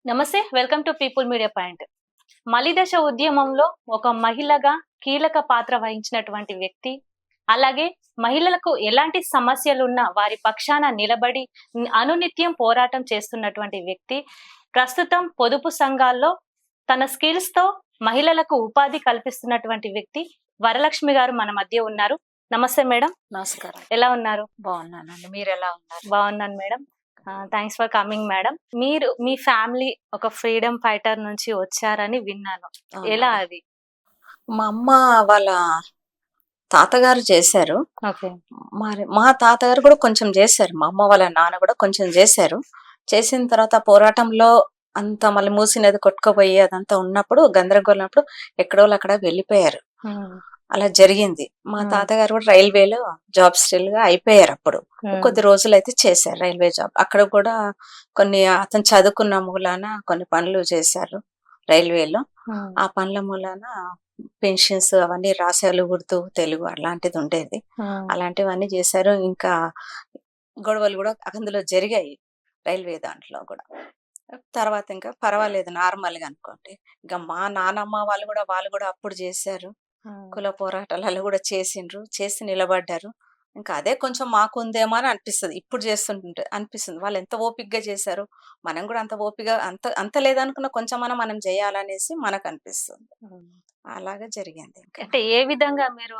నమస్తే. Welcome to people media point. మలిదశ ఉద్యమంలో ఒక మహిళగా కీలక పాత్ర వహించినటువంటి వ్యక్తి. అలాగే మహిళలకు ఎలాంటి సమస్యలున్నా వారి పక్షాన నిలబడి అనునిత్యం పోరాటం చేస్తున్నటువంటి వ్యక్తి. ప్రస్తుతం పొదుపు సంఘాల్లో తన స్కిల్స్‌తో మహిళలకు ఉపాధి కల్పిస్తున్నటువంటి వ్యక్తి వరలక్ష్మి గారు మన మధ్య ఉన్నారు. నమస్తే మేడం. నమస్కారం. ఎలా ఉన్నారు? బాగున్నానండి. మీరెలా ఉన్నారు? బాగున్నాను madam. Thanks for coming madam. మీరు మీ ఫ్యామిలీ ఒక ఫ్రీడమ్ ఫైటర్ నుంచి వచ్చారని విన్నాను. అవునా? ఎలా అది? మా అమ్మ వాళ్ళ తాతగారు చేశారు. ఓకే. మరి మా తాతగారు కూడా కొంచెం చేశారు. మా అమ్మ వాళ్ళ నాన్న కూడా కొంచెం చేశారు. చేసిన తర్వాత పోరాటంలో అంతా మళ్ళీ మూసి నది కొట్టుకుపోయి అదంతా ఉన్నప్పుడు గందరగోళం అప్పుడు ఎక్కడోళ్ళు అక్కడ వెళ్ళిపోయారు. అలా జరిగింది. మా తాతగారు కూడా రైల్వేలో జాబ్ స్టిల్ గా అయిపోయారు. అప్పుడు కొద్ది రోజులు అయితే చేశారు రైల్వే జాబ్. అక్కడ కూడా కొన్ని అతను చదువుకున్న మూలాన కొన్ని పనులు చేశారు రైల్వేలో. ఆ పనుల మూలాన పెన్షన్స్ అవన్నీ రాసేవాళ్ళు, ఉర్దూ తెలుగు అలాంటిది ఉండేది. అలాంటివన్నీ చేశారు. ఇంకా గొడవలు కూడా అందులో జరిగాయి రైల్వే దాంట్లో కూడా. తర్వాత ఇంకా పర్వాలేదు నార్మల్ గా అనుకోండి. ఇంకా మా నానమ్మ వాళ్ళు కూడా అప్పుడు చేశారు. కుల పోరాటాలు కూడా చేసిండ్రు, చేసి నిలబడ్డారు. ఇంకా అదే కొంచెం మాకు ఉందేమో అని అనిపిస్తుంది. ఇప్పుడు చేస్తుంటే అనిపిస్తుంది వాళ్ళు ఎంత ఓపికగా చేశారు, మనం కూడా అంత ఓపిక అంత అంత లేదనుకున్న కొంచెం మనం చేయాలనేసి మనకు అనిపిస్తుంది. అలాగా జరిగింది. ఇంకా అంటే ఏ విధంగా మీరు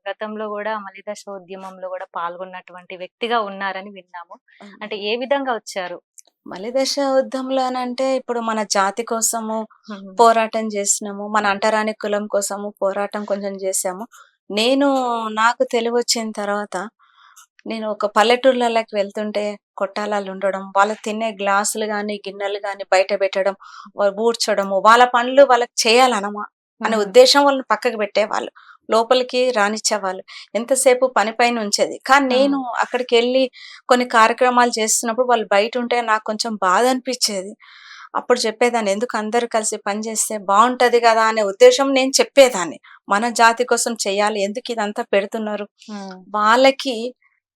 గతంలో కూడా మలిదశ ఉద్యమంలో కూడా పాల్గొన్నటువంటి వ్యక్తిగా ఉన్నారని విన్నాము. అంటే ఏ విధంగా వచ్చారు? మలిదశ యుద్ధంలోనంటే ఇప్పుడు మన జాతి కోసము పోరాటం చేసినాము, మన అంటరాని కులం కోసము పోరాటం కొంచెం చేసాము. నాకు తెలివొచ్చిన తర్వాత నేను ఒక పల్లెటూర్లలోకి వెళ్తుంటే కొట్టాలాలు ఉండడం, వాళ్ళు తినే గ్లాసులు గాని గిన్నెలు గాని బయట పెట్టడం, ఊడ్చడము, వాళ్ళ పనులు వాళ్ళకి చేయాలనమా అనే ఉద్దేశం వాళ్ళని పక్కకు పెట్టేవాళ్ళు, లోపలికి రానిచ్చేవాళ్ళు. ఎంతసేపు పని పైన ఉంచేది. కానీ నేను అక్కడికి వెళ్ళి కొన్ని కార్యక్రమాలు చేస్తున్నప్పుడు వాళ్ళు బయట ఉంటే నాకు కొంచెం బాధ అనిపించేది. అప్పుడు చెప్పేదాన్ని, ఎందుకు అందరూ కలిసి పని చేస్తే బాగుంటది కదా అనే ఉద్దేశం నేను చెప్పేదాన్ని. మన జాతి కోసం చెయ్యాలి, ఎందుకు ఇదంతా పెడుతున్నారు. వాళ్ళకి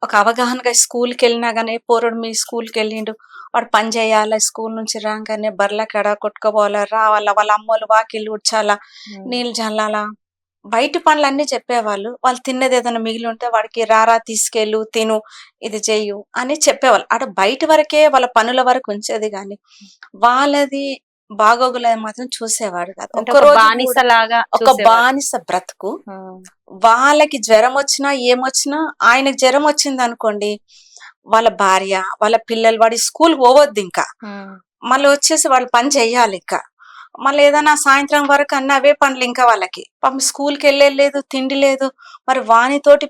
ఒక అవగాహనగా స్కూల్కి వెళ్ళినా గానీ పోరడు మీ స్కూల్కి వెళ్ళిండు, వాడు పని చేయాలా, స్కూల్ నుంచి రాగానే బర్ల కడ కొట్టుకోవాలా, రావాలా, వాళ్ళ అమ్మలు వాకిళ్ళు ఉడ్చాలా, నీళ్ళు చల్లాలా, బయట పనులన్నీ చెప్పేవాళ్ళు. వాళ్ళు తిన్నది ఏదైనా మిగిలి ఉంటే వాడికి రారా తీసుకెళ్ళు, తిను, ఇది చెయ్యు అని చెప్పేవాళ్ళు. అటు బయట వరకే వాళ్ళ పనుల వరకు ఉంచేది గాని వాళ్ళది బాగోగులు మాత్రం చూసేవాడు కాదు. ఒక బానిస బ్రతుకు. వాళ్ళకి జ్వరం వచ్చినా ఏమొచ్చినా, ఆయనకు జ్వరం వచ్చింది అనుకోండి, వాళ్ళ భార్య వాళ్ళ పిల్లలు వాడి స్కూల్ పోవద్దు, ఇంకా మళ్ళీ వచ్చేసి వాళ్ళు పని చెయ్యాలి. ఇంకా మళ్ళీ ఏదైనా సాయంత్రం వరకు అన్న అవే పనులు ఇంకా వాళ్ళకి. పాపం స్కూల్కి వెళ్ళలేదు, తిండి లేదు. మరి వానితోటి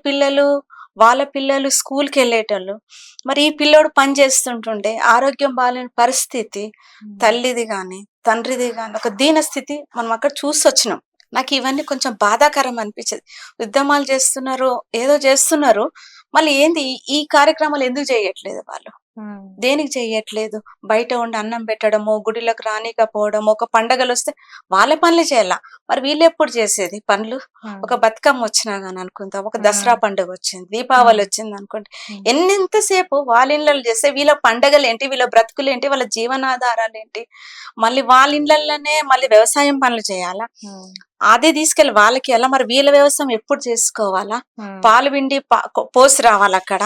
వాళ్ళ పిల్లలు స్కూల్కి వెళ్ళేటోళ్ళు, మరి ఈ పిల్లోడు పని చేస్తుంటుండే ఆరోగ్యం బాగాలేని పరిస్థితి, తల్లిది గాని తండ్రిది గాని ఒక దీన స్థితి మనం అక్కడ చూసొచ్చినాం. నాకు ఇవన్నీ కొంచెం బాధాకరం అనిపించేది. ఉద్యమాలు చేస్తున్నారు, ఏదో చేస్తున్నారు, మళ్ళీ ఏంది ఈ కార్యక్రమాలు ఎందుకు చేయట్లేదు వాళ్ళు, దేనికి చెయ్యట్లేదు? బయట ఉండి అన్నం పెట్టడము, గుడిలోకి రానికపోవడం, ఒక పండగలు వస్తే వాళ్ళ పనులు చేయాల, మరి వీళ్ళు ఎప్పుడు చేసేది పనులు? ఒక బతుకమ్మ వచ్చినా గాని అనుకుంటా, ఒక దసరా పండుగ వచ్చింది, దీపావళి వచ్చింది అనుకోండి, ఎంతసేపు వాళ్ళ ఇళ్ళలో చేస్తే వీళ్ళ పండగలు ఏంటి, వీళ్ళ బ్రతుకులు ఏంటి, వాళ్ళ జీవనాధారాలు ఏంటి, మళ్ళీ వాళ్ళ ఇళ్ళల్లోనే మళ్ళీ వ్యవసాయం పనులు చేయాలా, అదే తీసుకెళ్ళి వాళ్ళకి ఎలా, మరి వీళ్ళ వ్యవసాయం ఎప్పుడు చేసుకోవాలా, పాలు పిండి పోసి రావాలి అక్కడ.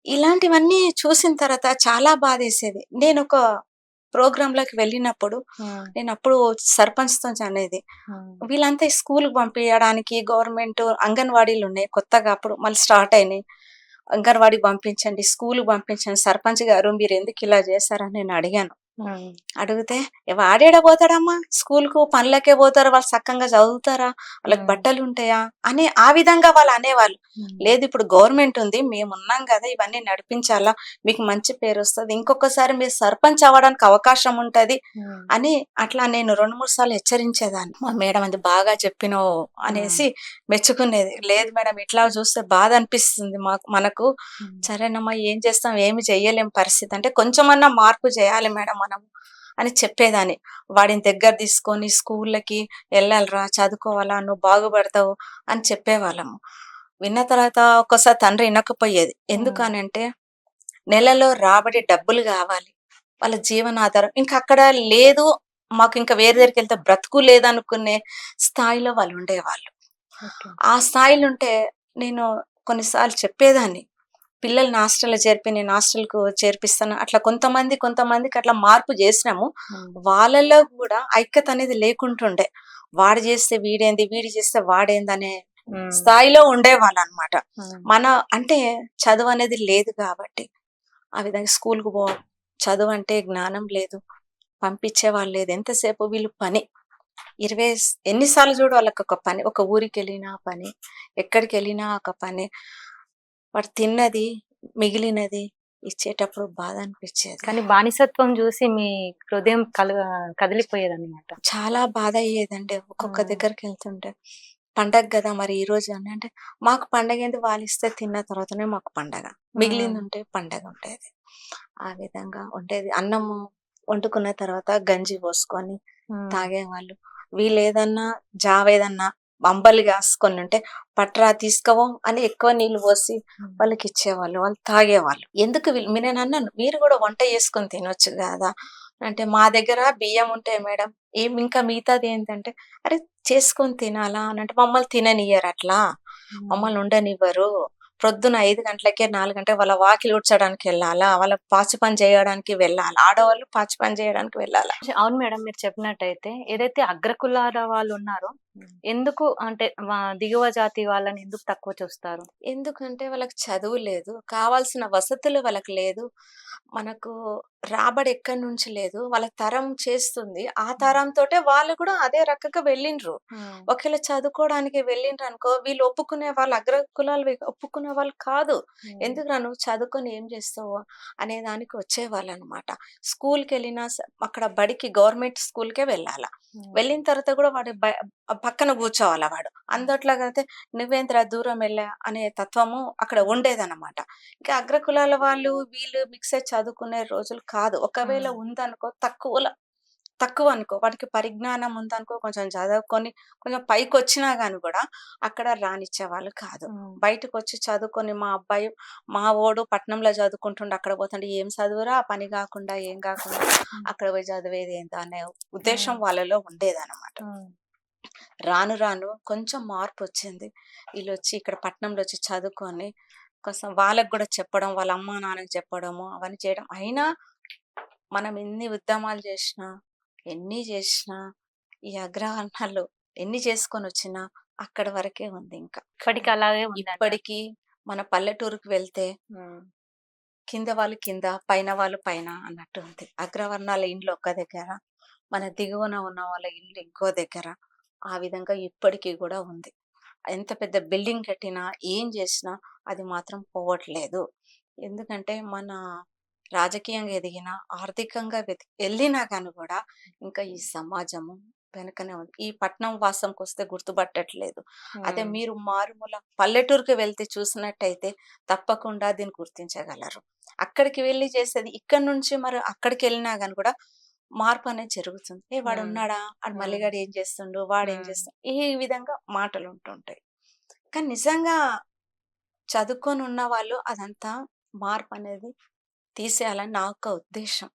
ఇలాంటివన్నీ చూసిన తర్వాత చాలా బాధేసేది. నేను ఒక ప్రోగ్రామ్ లోకి వెళ్ళినప్పుడు నేను అప్పుడు సర్పంచ్ తో అనేది, వీళ్ళంతా స్కూల్ పంపించడానికి గవర్నమెంట్ అంగన్వాడీలు ఉన్నాయి కొత్తగా, అప్పుడు మళ్ళీ స్టార్ట్ అయినాయి. అంగన్వాడికి పంపించండి, స్కూల్ పంపించండి, సర్పంచ్ గారు మీరు ఎందుకు ఇలా చేశారని నేను అడిగాను. అడిగితే వాడేడ పోతాడమ్మా, స్కూల్ కు పనులకే పోతారు, వాళ్ళు చక్కగా చదువుతారా, వాళ్ళకి బట్టలు ఉంటాయా అని ఆ విధంగా వాళ్ళు అనేవాళ్ళు. లేదు, ఇప్పుడు గవర్నమెంట్ ఉంది, మేము ఉన్నాం కదా, ఇవన్నీ నడిపించాలా, మీకు మంచి పేరు వస్తుంది, ఇంకొకసారి మీరు సర్పంచ్ అవ్వడానికి అవకాశం ఉంటది అని అట్లా నేను 2-3 సార్లు హెచ్చరించేదాన్ని. మా మేడం అది బాగా చెప్పినవు అనేసి మెచ్చుకునేది. లేదు మేడం, ఇట్లా చూస్తే బాధ అనిపిస్తుంది మనకు. సరేనమ్మా, ఏం చేస్తాం, ఏమి చెయ్యలేం పరిస్థితి, అంటే కొంచెమన్నా మార్పు చేయాలి మేడం మనం అని చెప్పేదాన్ని. వాడిని దగ్గర తీసుకొని స్కూళ్ళకి వెళ్ళాలిరా, చదువుకోవాలా, నువ్వు బాగుపడతావు అని చెప్పేవాళ్ళము. విన్న తర్వాత ఒక్కోసారి తండ్రి వినకపోయేది. ఎందుకనంటే నెలలో రాబడి డబ్బులు కావాలి, వాళ్ళ జీవనాధారం. ఇంకా అక్కడ లేదు, మాకు ఇంకా వేరే దగ్గరికి వెళ్తే బ్రతుకు లేదనుకునే స్థాయిలో వాళ్ళు ఉండేవాళ్ళు. ఓకే. ఆ స్థాయిలో ఉంటే నేను కొన్నిసార్లు చెప్పేదాన్ని. పిల్లల్ని హాస్టల్‌లో చేర్పి నేను హాస్టల్‌కు చేర్పిస్తాను. అట్లా కొంతమందికి అట్లా మార్పు చేసినాము. వాళ్ళలో కూడా ఐక్యత అనేది లేకుంటుండే. వాడు చేస్తే వీడేంది, వీడు చేస్తే వాడేందనే స్థాయిలో ఉండేవాళ్ళనమాట. మన అంటే చదువనేది లేదు కాబట్టి, ఆ విధంగా స్కూల్‌కు చదువంటే జ్ఞానం లేదు. పంపించేవాళ్ళు లేదు. ఎంతసేపు వీళ్ళు పని. 20 ఎన్ని సార్లు చూడు వాళ్ళకొక పని. ఒక ఊరికెళ్ళినా పని, ఎక్కడికెళ్ళినా ఒక పని. వాడు తిన్నది, మిగిలినది ఇచ్చేటప్పుడు బాధ అనిపిచ్చేది. కానీ బానిసత్వం చూసి మీ హృదయం కదిలిపోయేదన్నమాట. చాలా బాధ అయ్యేదండి. ఒక్కొక్క దగ్గరికెళ్తుంటే. పండగ గదా! మరి ఈరోజు అని అంటే, మాకు పండగేంది వాళ్ళిస్తే తిన్న తర్వాతనే మాకు పండగ. మిగిలిందుంటే పండగుండేది. ఆ విధంగా ఉండేది. అన్నము వండుకున్న తర్వాత గంజి పోసుకొని తాగేవాళ్ళు. వీళ్ళేదన్నా జావేదన్నా అంబలి కాసుకొనుంటే, పట్రా తీసుకోవో అని ఎక్కువ నీళ్ళు పోసి వాళ్ళకిచ్చేవాళ్ళు. వాళ్ళు తాగేవాళ్ళు. ఎందుకు నేనన్నాను, మీరు గూడా వంట చేసుకొని తినొచ్చు గదా! అంటే, మా దగ్గర బియ్యం ఉంటాయి మేడం. ఇంకా మిగతాదేంటంటే, అరె! చేసుకొని తినాలా అనంటే, మమ్మల్ని తిననియ్యరట్లా. మమ్మల్ని ఉండనివ్వరు. ప్రొద్దున 5 గంటలకే, 4 గంటలకే వాళ్ళ వాకిలి ఊడ్చడానికెళ్ళాలా, వాళ్ళ పాచి పని జేయడానికి వెళ్ళాలా. ఆడవాళ్ళు పాచి పని జేయడానికి వెళ్ళాలా. అవును మేడం. మీరు చెప్పినట్టయితే ఏదైతే అగ్రకులాల వాళ్ళున్నారో ఎందుకు అంటే దిగువ జాతి వాళ్ళని ఎందుకు తక్కువ చూస్తారు? ఎందుకంటే వాళ్ళకి చదువు లేదు. కావాల్సిన వసతులు వాళ్ళకి లేదు. మనకు రాబడి ఎక్కడి నుంచి లేదు. వాళ్ళ తరం చేస్తుంది. ఆ తరంతోటే వాళ్ళు కూడా అదే రకంగా వెళ్ళిండ్రు. ఒకవేళ చదువుకోవడానికి వెళ్ళిండ్రనుకో, వీళ్ళు ఒప్పుకునే వాళ్ళు అగ్ర కులాలు ఒప్పుకునే వాళ్ళు కాదు. ఎందుకురా నువ్వు చదువుకొని ఏం చేస్తావు అనే దానికి వచ్చేవాళ్ళనమాట. స్కూల్‌కెళ్ళినా అక్కడ బడికి గవర్నమెంట్ స్కూల్‌కే వెళ్ళాల. వెళ్ళిన తర్వాత కూడా వాడు పక్కన కూర్చోవాల వాడు. అందట్లాగైతే నువ్వేందిరా దూరం వెళ్ళా అనే తత్వము అక్కడ ఉండేదన్నమాట. ఇంకా అగ్రకులాల వాళ్ళు, వీళ్ళు మిక్స్ అయ్యి చదువుకునే రోజులు కాదు. ఒకవేళ ఉందనుకో తక్కువ అనుకో. వాడికి పరిజ్ఞానం ఉందనుకో, కొంచెం చదువుకొని కొంచెం పైకొచ్చినా గాని గూడా అక్కడ రానిచ్చేవాళ్ళు కాదు. బయటకొచ్చి చదువుకొని మా వోడు పట్నంలో చదువుకుంటుండు, అక్కడ పోతుండు. ఏం చదువురా పని గాకుండా, ఏం గాకుండా అక్కడ పోయి చదివేదేందో అనే ఉద్దేశం వాళ్ళలో ఉండేదన్నమాట. రాను రాను కొంచెం మార్పొచ్చింది. ఈళ్ళొచ్చి ఇక్కడ పట్నంలో వచ్చి చదువుకొని, కొంచెం వాళ్ళకి గూడా చెప్పడం, వాళ్ళ అమ్మా నాన్నకి చెప్పడము, అవన్నీ చేయడం. అయినా మనం ఎన్ని ఉద్యమాలు జేసినా, ఎన్ని జేసినా, ఈ అగ్రవర్ణాలు ఎన్ని చేసుకొనొచ్చినా అక్కడి వరకే ఉంది ఇంకా. ఇప్పటికి అలాగే ఉందంటారా? ఇప్పటికి మన పల్లెటూరుకి వెళ్తే కింద వాళ్ళు కింద, పైన వాళ్ళు పైన అన్నట్టు ఉంది. అగ్రవర్ణాల ఇండ్లు ఒక దగ్గర, మన దిగువన ఉన్న వాళ్ళ ఇల్లు ఇంకో దగ్గర. ఆ విధంగా ఇప్పటికి గూడా ఉంది. ఎంత పెద్ద బిల్డింగ్ కట్టినా, ఏం జేసినా అది మాత్రం పోవట్లేదు. ఎందుకంటే మన రాజకీయంగా ఎదిగినా, ఆర్థికంగా ఎళ్ళినా గాని గూడా ఇంకా ఈ సమాజము వెనకనే ఉంది. ఈ పట్నం వాసంకొస్తే గుర్తుపట్టట్లేదు. అదే మీరు మారుమూల పల్లెటూరుకి వెళ్తే చూసినట్టయితే తప్పకుండా దీన్ని గుర్తించగలరు. అక్కడికి వెళ్లి చేసేది ఇక్కడి నుంచి మరి అక్కడికెళ్ళినా గాని గూడా మార్పనేది జరుగుతుంది. వాడున్నాడా? ఆడు మల్లిగాడు ఏం చేస్తుండు? వాడేం చేస్తుండు? ఈ విధంగా మాటలుంటుంటాయి. కానీ నిజంగా చదువుకొనున్న వాళ్ళు అదంతా మార్పనేది తీసేయాలని నా యొక్క ఉద్దేశం.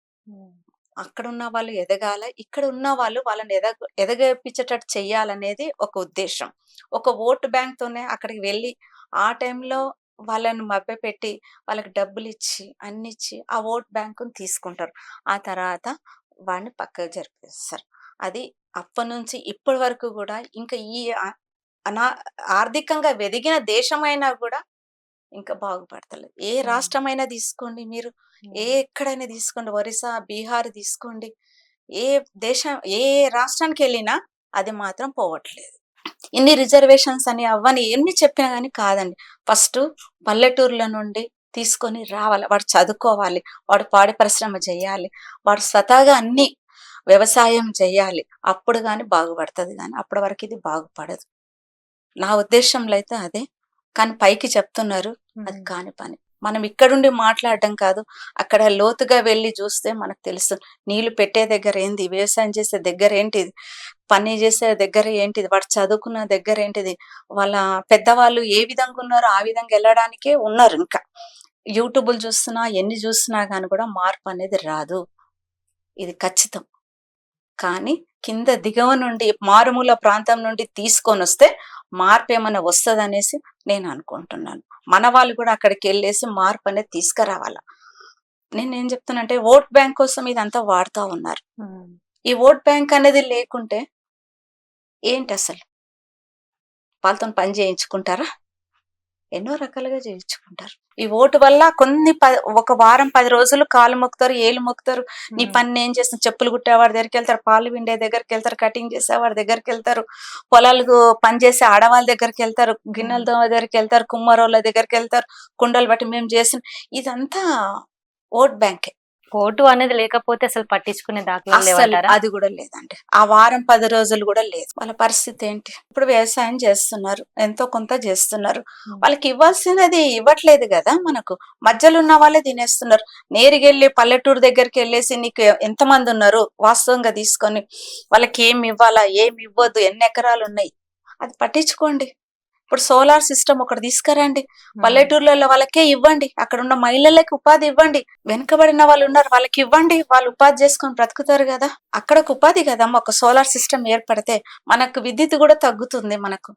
అక్కడున్న వాళ్ళు ఎదగాల. ఇక్కడ ఉన్న వాళ్ళు వాళ్ళని ఎదగపిచ్చేటట్టు చెయ్యాలనేది ఒక ఉద్దేశం. ఒక ఓట్ బ్యాంక్‌తోనే అక్కడికి వెళ్ళి, ఆ టైంలో వాళ్ళని మభ్యపెట్టి, వాళ్ళకి డబ్బులిచ్చి, అన్నిచ్చి, ఆ ఓట్ బ్యాంకుని తీసుకుంటారు. ఆ తర్వాత వాడిని పక్కకు జరిపేస్తారు. అది అప్పటినుంచి ఇప్పటి వరకు గూడా ఇంకా ఈ అనా ఆర్థికంగా ఎదిగిన దేశమైనా గూడా ఇంకా బాగుపడతలేదు. ఏ రాష్ట్రమైనా తీసుకోండి మీరు. ఎక్కడైనా తీసుకోండి. ఒరిస్సా, బీహార్ తీసుకోండి. ఏ ఏ రాష్ట్రానికెళ్ళినా అది మాత్రం పోవట్లేదు. ఇన్ని రిజర్వేషన్స్ అని అవ్వని ఎన్ని చెప్పినా గాని కాదండి. ఫస్టు పల్లెటూర్ల నుండి తీసుకొని రావాలి. వాడు చదువుకోవాలి. వాడు పాడి పరిశ్రమ జేయాలి. వాడు స్వతహాగా అన్ని వ్యవసాయం చెయ్యాలి. అప్పుడు గాని బాగుపడతది గాని అప్పటి వరకు ఇది బాగుపడదు. నా ఉద్దేశంలో అయితే అదే. కానీ పైకి చెప్తున్నారు. అది కాని పని. మనం ఇక్కడుండి మాట్లాడడం కాదు. అక్కడ లోతుగా వెళ్లి చూస్తే మనకు తెలుస్తుంది. నీళ్లు పెట్టే దగ్గర ఏంది? వ్యవసాయం చేసే దగ్గర ఏంటిది? పని చేసే దగ్గర ఏంటిది? వాడు చదువుకున్న దగ్గర ఏంటిది? వాళ్ళ పెద్దవాళ్ళు ఏ విధంగా ఉన్నారో ఆ విధంగా వెళ్ళడానికే ఉన్నారు ఇంకా. యూట్యూబ్‌లు చూస్తున్నా, ఎన్ని చూస్తున్నా గాని కూడా మార్పనేది రాదు. ఇది ఖచ్చితం. కానీ కింద దిగువ నుండి మారుమూల ప్రాంతం నుండి తీసుకొని వస్తే మార్పు ఏమైనా వస్తుందనేసి నేను అనుకుంటున్నాను. మన వాళ్ళు కూడా అక్కడికి వెళ్ళేసి మార్పు అనేది తీసుకురావాలా. నేనేం చెప్తున్నా అంటే ఓట్ బ్యాంక్ కోసం ఇదంతా వాడుతూ ఉన్నారు. ఈ ఓట్ బ్యాంక్ అనేది లేకుంటే ఏంటి అసలు? వాళ్ళతో పని చేయించుకుంటారా? ఎన్నో రకాలుగా చేయించుకుంటారు. ఈ ఓటు వల్ల ఒక వారం 10 రోజులు కాలు మొక్కుతారు, ఏళ్ళు మొక్కుతారు. నీ పని నేను చేస్తాను, చెప్పులు కుట్టేవాడి దగ్గరికి వెళ్తారు, పాలు పిండే దగ్గరికి వెళ్తారు, కటింగ్ చేసేవాడి దగ్గరికి వెళ్తారు, పొలాలకు పని చేసే ఆడవాళ్ళ దగ్గరికి వెళ్తారు, గిన్నెల దోమ దగ్గరికి వెళ్తారు, కుమ్మరోళ్ళ దగ్గరికి వెళ్తారు, కుండలు బట్టి మేము చేసిన ఇదంతా ఓట్ బ్యాంకే. ఓటు అనేది లేకపోతే అసలు పట్టించుకునే దాఖలాలు అసలు లేవంటారా? అది కూడా లేదండి. ఆ వారం 10 రోజులు కూడా లేదు. వాళ్ళ పరిస్థితి ఏంటి? ఇప్పుడు వ్యవసాయం చేస్తున్నారు, ఎంతో కొంత చేస్తున్నారు, వాళ్ళకి ఇవ్వాల్సినది ఇవ్వట్లేదు కదా. మనకు మధ్యలో ఉన్న వాళ్ళే తినేస్తున్నారు. నేరుగెళ్ళి పల్లెటూరు దగ్గరికి వెళ్ళేసి నీకు ఎంతమంది ఉన్నారు వాస్తవంగా తీసుకొని వాళ్ళకి ఏమి ఇవ్వాలా, ఏమి ఇవ్వద్దు, ఎన్ని ఎకరాలు ఉన్నాయి అది పట్టించుకోండి. ఇప్పుడు సోలార్ సిస్టమ్ ఒకటి తీసుకురండి, పల్లెటూర్లలో వాళ్ళకే ఇవ్వండి, అక్కడ ఉన్న మహిళలకి ఉపాధి ఇవ్వండి. వెనుకబడిన వాళ్ళు ఉన్నారు, వాళ్ళకి ఇవ్వండి, వాళ్ళు ఉపాధి చేసుకొని బ్రతుకుతారు కదా. అక్కడ ఒక ఉపాధి కదమ్మా. ఒక సోలార్ సిస్టమ్ ఏర్పడితే మనకు విద్యుత్ కూడా తగ్గుతుంది. మనకు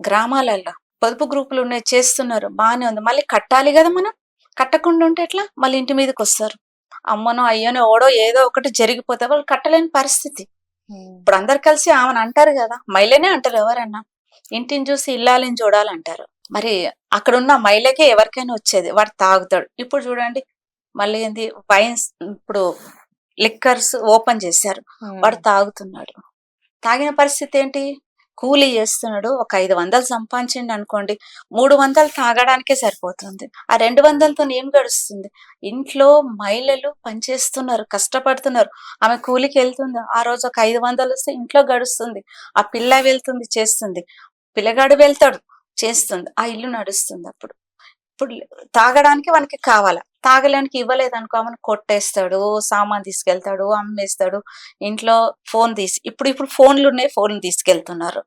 గ్రామాలలో పొదుపు గ్రూపులు ఉన్నాయి, చేస్తున్నారు, బాగానే ఉంది. మళ్ళీ కట్టాలి కదా మనం. కట్టకుండా ఉంటే ఎట్లా? మళ్ళీ ఇంటి మీదకి వస్తారు. అమ్మనో అయ్యనో ఓడో ఏదో ఒకటి జరిగిపోతే వాళ్ళు కట్టలేని పరిస్థితి. ఇప్పుడు అందరు కలిసి ఆమెను అంటారు కదా, మహిళనే అంటారు, ఎవరన్నా ఇంటిని చూసి ఇల్లాలని చూడాలంటారు. మరి అక్కడ ఉన్న మహిళకే ఎవరికైనా వచ్చేది, వాడు తాగుతాడు. ఇప్పుడు చూడండి మళ్ళీ ఏంది, వైన్స్, ఇప్పుడు లిక్కర్స్ ఓపెన్ చేశారు, వాడు తాగుతున్నాడు. తాగిన పరిస్థితి ఏంటి? కూలీ చేస్తున్నాడు, ఒక 500 సంపాదించండి అనుకోండి, 300 తాగడానికే సరిపోతుంది. ఆ 200తో ఏం గడుస్తుంది? ఇంట్లో మహిళలు పనిచేస్తున్నారు, కష్టపడుతున్నారు. ఆమె కూలికి వెళ్తుంది, ఆ రోజు ఒక 500 వస్తే ఇంట్లో గడుస్తుంది. ఆ పిల్ల వెళ్తుంది, చేస్తుంది, పిల్లగాడు వెళ్తాడు, చేస్తుంది, ఆ ఇల్లు నడుస్తుంది. ఇప్పుడు తాగడానికి వానికి కావాలా, తాగడానికి ఇవ్వలేదు అనుకో ఆమెను కొట్టేస్తాడు, సామాన్ తీసుకెళ్తాడు, అమ్మేస్తాడు. ఇంట్లో ఫోన్ ఇప్పుడు ఫోన్లు ఉన్నాయి, ఫోన్లు తీసుకెళ్తున్నారు.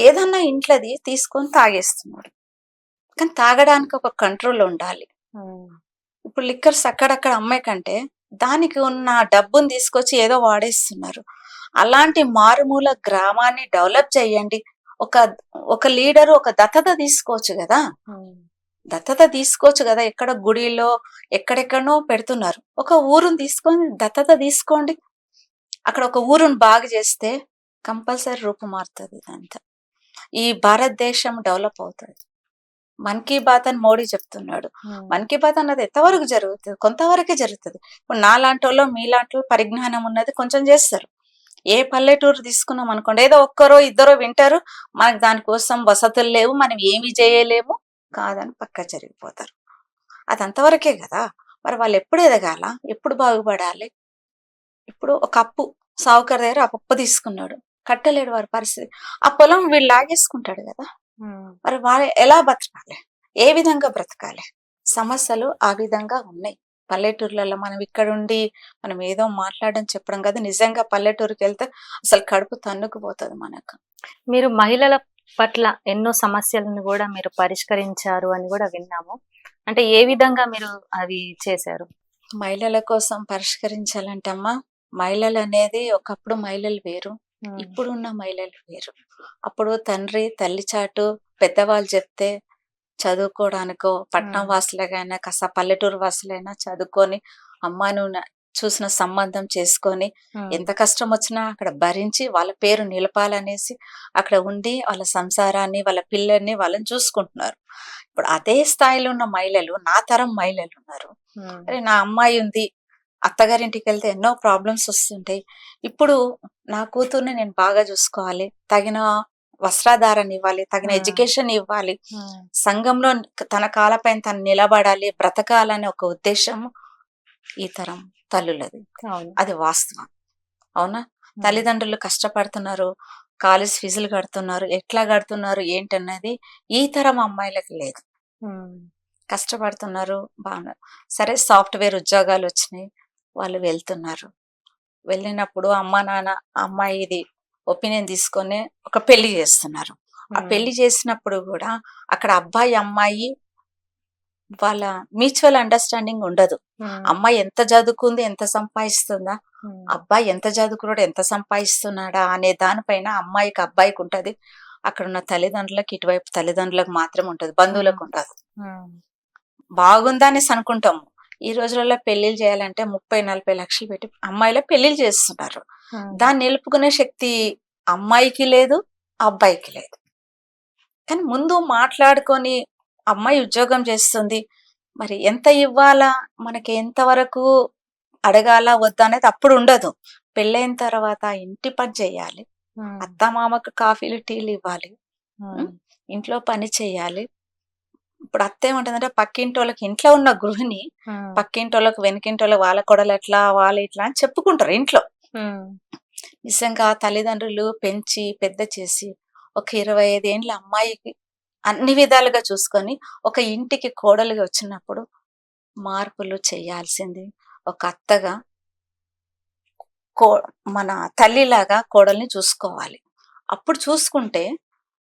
ఏదన్నా ఇంట్లోది తీసుకొని తాగేస్తున్నాడు. కానీ తాగడానికి ఒక కంట్రోల్ ఉండాలి. ఇప్పుడు లిక్కర్స్ అక్కడక్కడ అమ్మే కంటే దానికి ఉన్న డబ్బుని తీసుకొచ్చి ఏదో వాడేస్తున్నారు. అలాంటి మారుమూల గ్రామాన్ని డెవలప్ చేయండి. ఒక లీడరు ఒక దత్తత తీసుకోవచ్చు కదా. ఎక్కడ గుడిలో ఎక్కడెక్కడనో పెడుతున్నారు. ఒక ఊరుని తీసుకొని దత్తత తీసుకోండి. అక్కడ ఒక ఊరుని బాగు చేస్తే కంపల్సరీ రూపు మారుతుంది. ఇదంతా ఈ భారతదేశం డెవలప్ అవుతుంది. మన్ కీ బాత్ అని మోడీ చెప్తున్నాడు. మన్ కీ బాత్ అన్నది ఎంతవరకు జరుగుతుంది? కొంతవరకే జరుగుతుంది. ఇప్పుడు నాలాంటి వాళ్ళు మీలాంటి పరిజ్ఞానం ఉన్నది కొంచెం చేస్తారు. ఏ పల్లెటూరు తీసుకున్నాం అనుకోండి, ఏదో ఒక్కరో ఇద్దరో వింటారు, మనకు దానికోసం వసతులు లేవు, మనం ఏమి చేయలేము కాదని పక్క జరిగిపోతారు. అది అంతవరకే కదా. మరి వాళ్ళు ఎప్పుడు ఎదగాల, ఎప్పుడు బాగుపడాలి? ఇప్పుడు ఒక అప్పు సావుకారు దగ్గర అప్పు తీసుకున్నాడు, కట్టలేడు, వారి పరిస్థితి. ఆ పొలం వీళ్ళు లాగేసుకుంటాడు కదా. మరి వాళ్ళు ఎలా బ్రతకాలి, ఏ విధంగా బ్రతకాలి? సమస్యలు ఆ విధంగా ఉన్నాయి పల్లెటూర్లలో. మనం ఇక్కడుండి మనం ఏదో మాట్లాడడం చెప్పడం కాదు, నిజంగా పల్లెటూరుకి వెళ్తే అసలు కడుపు తన్నుకుపోతుంది మనకు. మీరు మహిళల పట్ల ఎన్నో సమస్యలను కూడా మీరు పరిష్కరించారు అని కూడా విన్నాము. అంటే ఏ విధంగా మీరు అవి చేశారు? మహిళల కోసం పరిష్కరించాలంటే అమ్మా, మహిళలు అనేది ఒకప్పుడు మహిళలు వేరు, ఇప్పుడున్న మహిళలు వేరు. అప్పుడు తండ్రి తల్లి చాటు పెద్దవాళ్ళు చెప్తే చదువుకోవడానికో, పట్నం వాసులుగైనా కాస్త పల్లెటూరు వాసులైనా చదువుకొని అమ్మా నువ్వు చూసిన సంబంధం చేసుకొని ఎంత కష్టం వచ్చినా అక్కడ భరించి వాళ్ళ పేరు నిలపాలనేసి అక్కడ ఉండి వాళ్ళ సంసారాన్ని, వాళ్ళ పిల్లల్ని, వాళ్ళని చూసుకుంటున్నారు. ఇప్పుడు అదే స్థాయిలో ఉన్న మహిళలు, నా తరం మహిళలు ఉన్నారు. అరే నా అమ్మాయి ఉంది, అత్తగారింటికి వెళ్తే ఎన్నో ప్రాబ్లమ్స్ వస్తుంటాయి. ఇప్పుడు నా కూతుర్ని నేను బాగా చూసుకోవాలి, తగిన వస్త్రాధారణ ఇవ్వాలి, తగిన ఎడ్యుకేషన్ ఇవ్వాలి, సంఘంలో తన కాలపైన తను నిలబడాలి, బ్రతకాలనే ఒక ఉద్దేశం ఈ తరం తల్లులది. అది వాస్తవం. అవునా? తల్లిదండ్రులు కష్టపడుతున్నారు, కాలేజ్ ఫీజులు కడుతున్నారు, ఎట్లా కడుతున్నారు ఏంటన్నది ఈ తరం అమ్మాయిలకు లేదు. కష్టపడుతున్నారు, బాగున్నారు. సరే సాఫ్ట్వేర్ ఉద్యోగాలు వచ్చినాయి, వాళ్ళు వెళ్తున్నారు. వెళ్ళినప్పుడు అమ్మా నాన్న అమ్మాయి ఇది ఒపీనియన్ తీసుకొని ఒక పెళ్లి చేస్తున్నారు. ఆ పెళ్లి చేసినప్పుడు కూడా అక్కడ అబ్బాయి అమ్మాయి వాళ్ళ మ్యూచువల్ అండర్స్టాండింగ్ ఉండదు. అమ్మాయి ఎంత చదువుకుంది, ఎంత సంపాదిస్తుందా, అబ్బాయి ఎంత చదువుకున్నాడు, ఎంత సంపాదిస్తున్నాడా అనే దానిపైన అమ్మాయికి అబ్బాయికి ఉంటది. అక్కడ ఉన్న తల్లిదండ్రులకు, ఇటువైపు తల్లిదండ్రులకు మాత్రం ఉంటది, బంధువులకు ఉండదు. బాగుందా అనేసి అనుకుంటాము. ఈ రోజులలో పెళ్లిళ్ళు చేయాలంటే 30-40 లక్షలు పెట్టి అమ్మాయిల పెళ్లిళ్ళు చేస్తున్నారు. దాన్ని నిలుపుకునే శక్తి అమ్మాయికి లేదు, అబ్బాయికి లేదు. కానీ ముందు మాట్లాడుకొని, అమ్మాయి ఉద్యోగం చేస్తుంది, మరి ఎంత ఇవ్వాలా, మనకి ఎంతవరకు అడగాల వద్దా అనేది అప్పుడు ఉండదు. పెళ్ళైన తర్వాత ఇంటి పని చేయాలి, అత్తమామకు కాఫీలు టీలు ఇవ్వాలి, ఇంట్లో పని చేయాలి. ఇప్పుడు అత్త ఏమంటుందంటే పక్కింటి వాళ్ళకి, ఇంట్లో ఉన్న గృహిణి పక్కింటి వాళ్ళకి, వెనకింటి వాళ్ళకి, వాళ్ళ కొడలు ఎట్లా, వాళ్ళు ఇట్లా అని చెప్పుకుంటారు ఇంట్లో. నిజంగా తల్లిదండ్రులు పెంచి పెద్ద చేసి ఒక 25 ఏండ్ల అమ్మాయికి అన్ని విధాలుగా చూసుకొని ఒక ఇంటికి కోడలుగా వచ్చినప్పుడు మార్పులు చేయాల్సింది ఒక అత్తగా, మన తల్లిలాగా కోడల్ని చూసుకోవాలి. అప్పుడు చూసుకుంటే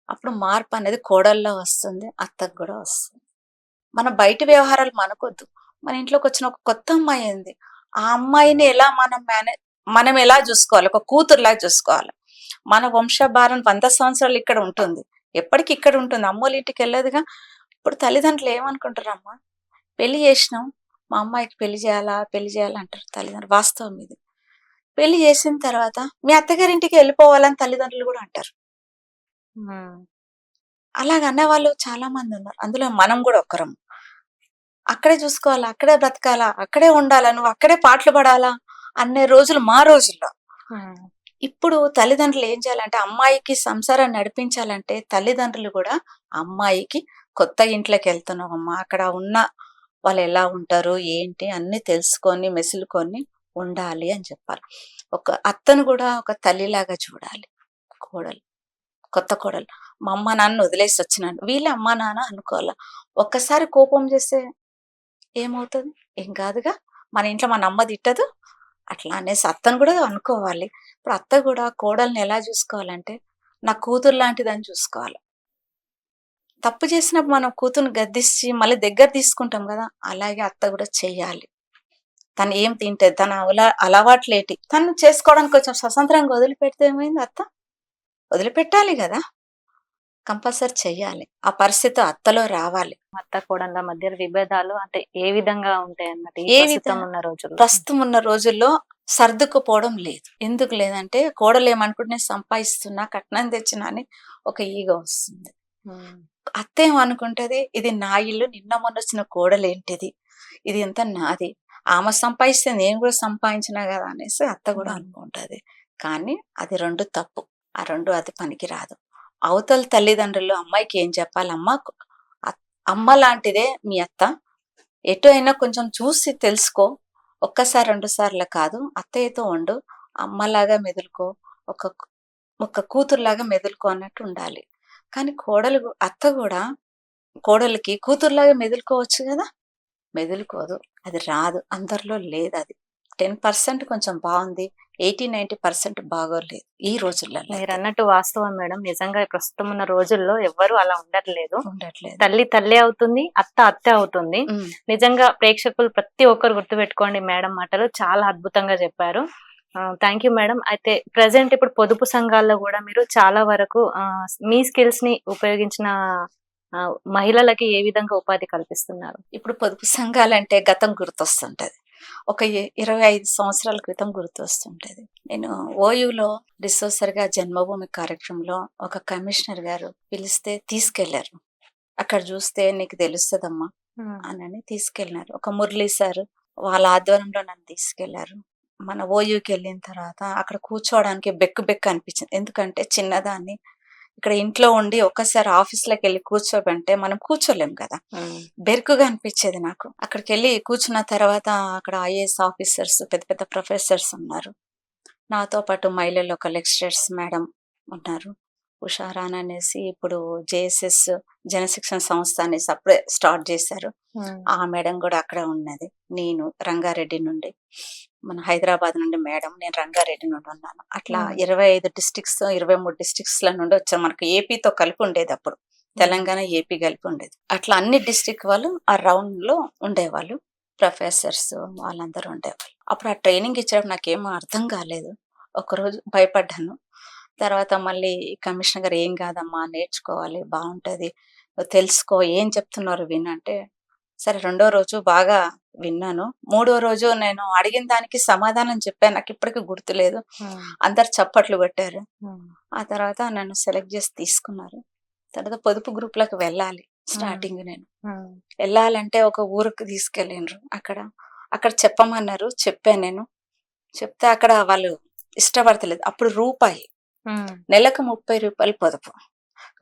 అప్పుడు మార్పు అనేది కోడల్లో వస్తుంది, అత్తకు కూడా వస్తుంది. మన బయట వ్యవహారాలు మనకొద్దు. మన ఇంట్లోకి వచ్చిన ఒక కొత్త అమ్మాయి ఉంది, ఆ అమ్మాయిని ఎలా మనం ఎలా చూసుకోవాలి, ఒక కూతురులాగా చూసుకోవాలి. మన వంశభారం 100 సంవత్సరాలు ఇక్కడ ఉంటుంది, ఎప్పటికి ఇక్కడ ఉంటుంది, అమ్మోళ్ళ ఇంటికి వెళ్ళదుగా. ఇప్పుడు తల్లిదండ్రులు ఏమనుకుంటారమ్మా, పెళ్లి చేసినాం, మా అమ్మాయికి పెళ్లి చేయాలా అంటారు తల్లిదండ్రులు. వాస్తవం ఇది. పెళ్లి చేసిన తర్వాత మీ అత్తగారింటికి వెళ్ళిపోవాలని తల్లిదండ్రులు కూడా అంటారు. అలాగన్న వాళ్ళు చాలా మంది ఉన్నారు, అందులో మనం కూడా ఒక్కరం. అక్కడే చూసుకోవాలా, అక్కడే బ్రతకాలా, అక్కడే ఉండాలా, నువ్వు అక్కడే పాటలు పడాలా అనే రోజులు మా రోజుల్లో. ఇప్పుడు తల్లిదండ్రులు ఏం చేయాలంటే, అమ్మాయికి సంసారాన్ని నడిపించాలంటే తల్లిదండ్రులు కూడా అమ్మాయికి కొత్త ఇంట్లోకి వెళ్తున్నావమ్మా, అక్కడ ఉన్న వాళ్ళు ఎలా ఉంటారు ఏంటి అన్ని తెలుసుకొని మెసులుకొని ఉండాలి అని చెప్పాలి. ఒక అత్తను కూడా ఒక తల్లిలాగా చూడాలి. కోడలు, కొత్త కోడలు, మా అమ్మ నాన్న వదిలేసి వచ్చినాను, వీళ్ళ అమ్మ నాన్న అనుకోవాలా. ఒక్కసారి కోపం చేస్తే ఏమవుతుంది, ఏం కాదుగా, మన ఇంట్లో మన అమ్మ తిట్టదు, అట్లా అనేసి అత్తను కూడా అనుకోవాలి. ఇప్పుడు అత్త కూడా కోడల్ని ఎలా చూసుకోవాలంటే నా కూతురు లాంటిదని చూసుకోవాలి. తప్పు చేసినప్పుడు మనం కూతురుని గద్దించి మళ్ళీ దగ్గర తీసుకుంటాం కదా, అలాగే అత్త కూడా చెయ్యాలి. తను ఏం తింటది, తన అలవాట్లేటి, తను చేసుకోవడానికి కొంచెం స్వతంత్రంగా వదిలిపెడితే ఏమైంది, అత్త వదిలిపెట్టాలి కదా, కంపల్సరీ చెయ్యాలి. ఆ పరిస్థితి అత్తలో రావాలి. అత్త కోడళ్ళ మధ్య విభేదాలు అంటే ఏ విధంగా ఉంటాయి అన్నట్టు ప్రస్తుతం ఉన్న రోజుల్లో సర్దుకుపోవడం లేదు. ఎందుకు లేదంటే కోడలు ఏమనుకుంటే సంపాదిస్తున్నా, కట్నం తెచ్చినా అని ఒక ఈగో వస్తుంది. అత్త ఏమనుకుంటది, ఇది నా ఇల్లు, నిన్న మొన్న వచ్చిన కోడలు ఏంటిది, ఇది ఎంత నాది, ఆమె సంపాదిస్తే నేను కూడా సంపాదించినా కదా అనేసి అత్త కూడా అనుకుంటది. కానీ అది రెండు తప్పు, అది పనికి రాదు. అవతల తల్లిదండ్రులు అమ్మాయికి ఏం చెప్పాలమ్మా, అమ్మ లాంటిదే మీ అత్త, ఎటు అయినా కొంచెం చూసి తెలుసుకో, ఒక్కసారి 2 సార్లు కాదు, అత్తయ్యతో ఉండు, అమ్మలాగా మెదులుకో, ఒక కూతురులాగా మెదులుకో అన్నట్టు ఉండాలి. కానీ అత్త కూడా కోడలికి కూతురులాగా మెదులుకోవచ్చు కదా, మెదులుకోదు, అది రాదు, అందరిలో లేదు. అది 10% కొంచెం బాగుంది, 80-90% బాగోలేదు ఈ రోజుల్లో. మీరు అన్నట్టు వాస్తవం మేడం. నిజంగా ప్రస్తుతం ఉన్న రోజుల్లో ఎవ్వరు అలా ఉండట్లేదు. తల్లి తల్లి అవుతుంది, అత్త అత్తే అవుతుంది. నిజంగా ప్రేక్షకులు ప్రతి ఒక్కరు గుర్తుపెట్టుకోండి, మేడం మాటలు చాలా అద్భుతంగా చెప్పారు. Thank you madam. అయితే ప్రజెంట్ ఇప్పుడు పొదుపు సంఘాల్లో కూడా మీరు చాలా వరకు మీ స్కిల్స్ ని ఉపయోగించిన మహిళలకి ఏ విధంగా ఉపాధి కల్పిస్తున్నారు? ఇప్పుడు పొదుపు సంఘాలంటే గతం గుర్తొస్తుంటది, ఒక 25 సంవత్సరాల క్రితం గుర్తొస్తుంటది. నేను ఓయూలో రిసోర్సర్గా జన్మభూమి కార్యక్రమంలో ఒక కమిషనర్ గారు పిలిస్తే తీసుకెళ్లారు. అక్కడ చూస్తే నీకు తెలుస్తుందమ్మా అని తీసుకెళ్ళినారు. ఒక మురళీ సార్ వాళ్ళ ఆధ్వర్యంలో నన్ను తీసుకెళ్లారు. మన ఓయూకి వెళ్ళిన తర్వాత అక్కడ కూర్చోవడానికి బెక్కు అనిపించింది. ఎందుకంటే చిన్నదాన్ని, ఇక్కడ ఇంట్లో ఉండి ఒక్కసారి ఆఫీస్లోకి వెళ్ళి కూర్చోబంటే మనం కూర్చోలేం కదా, బెరుకుగా అనిపించేది నాకు. అక్కడికి వెళ్ళి కూర్చున్న తర్వాత అక్కడ ఐఏఎస్ ఆఫీసర్స్, పెద్ద పెద్ద ప్రొఫెసర్స్ ఉన్నారు. నాతో పాటు మహిళల్లో ఒక లెక్చరర్స్ మేడం ఉన్నారు, ఉషారాన్ అనేసి, ఇప్పుడు జేఎస్ఎస్ జనశిక్షణ సంస్థ అనేసి అప్పుడే స్టార్ట్ చేశారు, ఆ మేడం కూడా అక్కడే ఉన్నది. నేను రంగారెడ్డి నుండి, మన హైదరాబాద్ నుండి మేడం, నేను రంగారెడ్డి నుండి ఉన్నాను. అట్లా 25 డిస్ట్రిక్ట్స్ 23 డిస్ట్రిక్ట్స్ ల నుండి వచ్చాం. మనకు ఏపీతో కలిపి ఉండేది అప్పుడు తెలంగాణ ఏపీ కలిపి ఉండేది. అట్లా అన్ని డిస్ట్రిక్ట్ వాళ్ళు ఆ రౌండ్ లో ఉండేవాళ్ళు, ప్రొఫెసర్స్ వాళ్ళందరూ ఉండేవాళ్ళు. అప్పుడు ఆ ట్రైనింగ్ ఇచ్చేటప్పుడు నాకేమో అర్థం కాలేదు. ఒకరోజు భయపడ్డాను. తర్వాత మళ్ళీ కమిషనర్ గారు, ఏం కాదమ్మా, నేర్చుకోవాలి, బాగుంటది, నువ్వు తెలుసుకో, ఏం చెప్తున్నారు వినంటే, సరే రెండో రోజు బాగా విన్నాను. మూడో రోజు నేను అడిగిన దానికి సమాధానం చెప్పాను. నాకు ఇప్పటికీ గుర్తులేదు. అందరు చప్పట్లు కొట్టారు. ఆ తర్వాత నన్ను సెలెక్ట్ చేసి తీసుకున్నారు. తర్వాత పొదుపు గ్రూప్లకు వెళ్ళాలి. స్టార్టింగ్ నేను వెళ్ళాలంటే ఒక ఊరికి తీసుకెళ్ళిండ్రు. అక్కడ చెప్పమన్నారు. చెప్పాను నేను. చెప్తే అక్కడ వాళ్ళు ఇష్టపడతలేదు. అప్పుడు రూపాయి, నెలకు 30 రూపాయలు పొదుపు.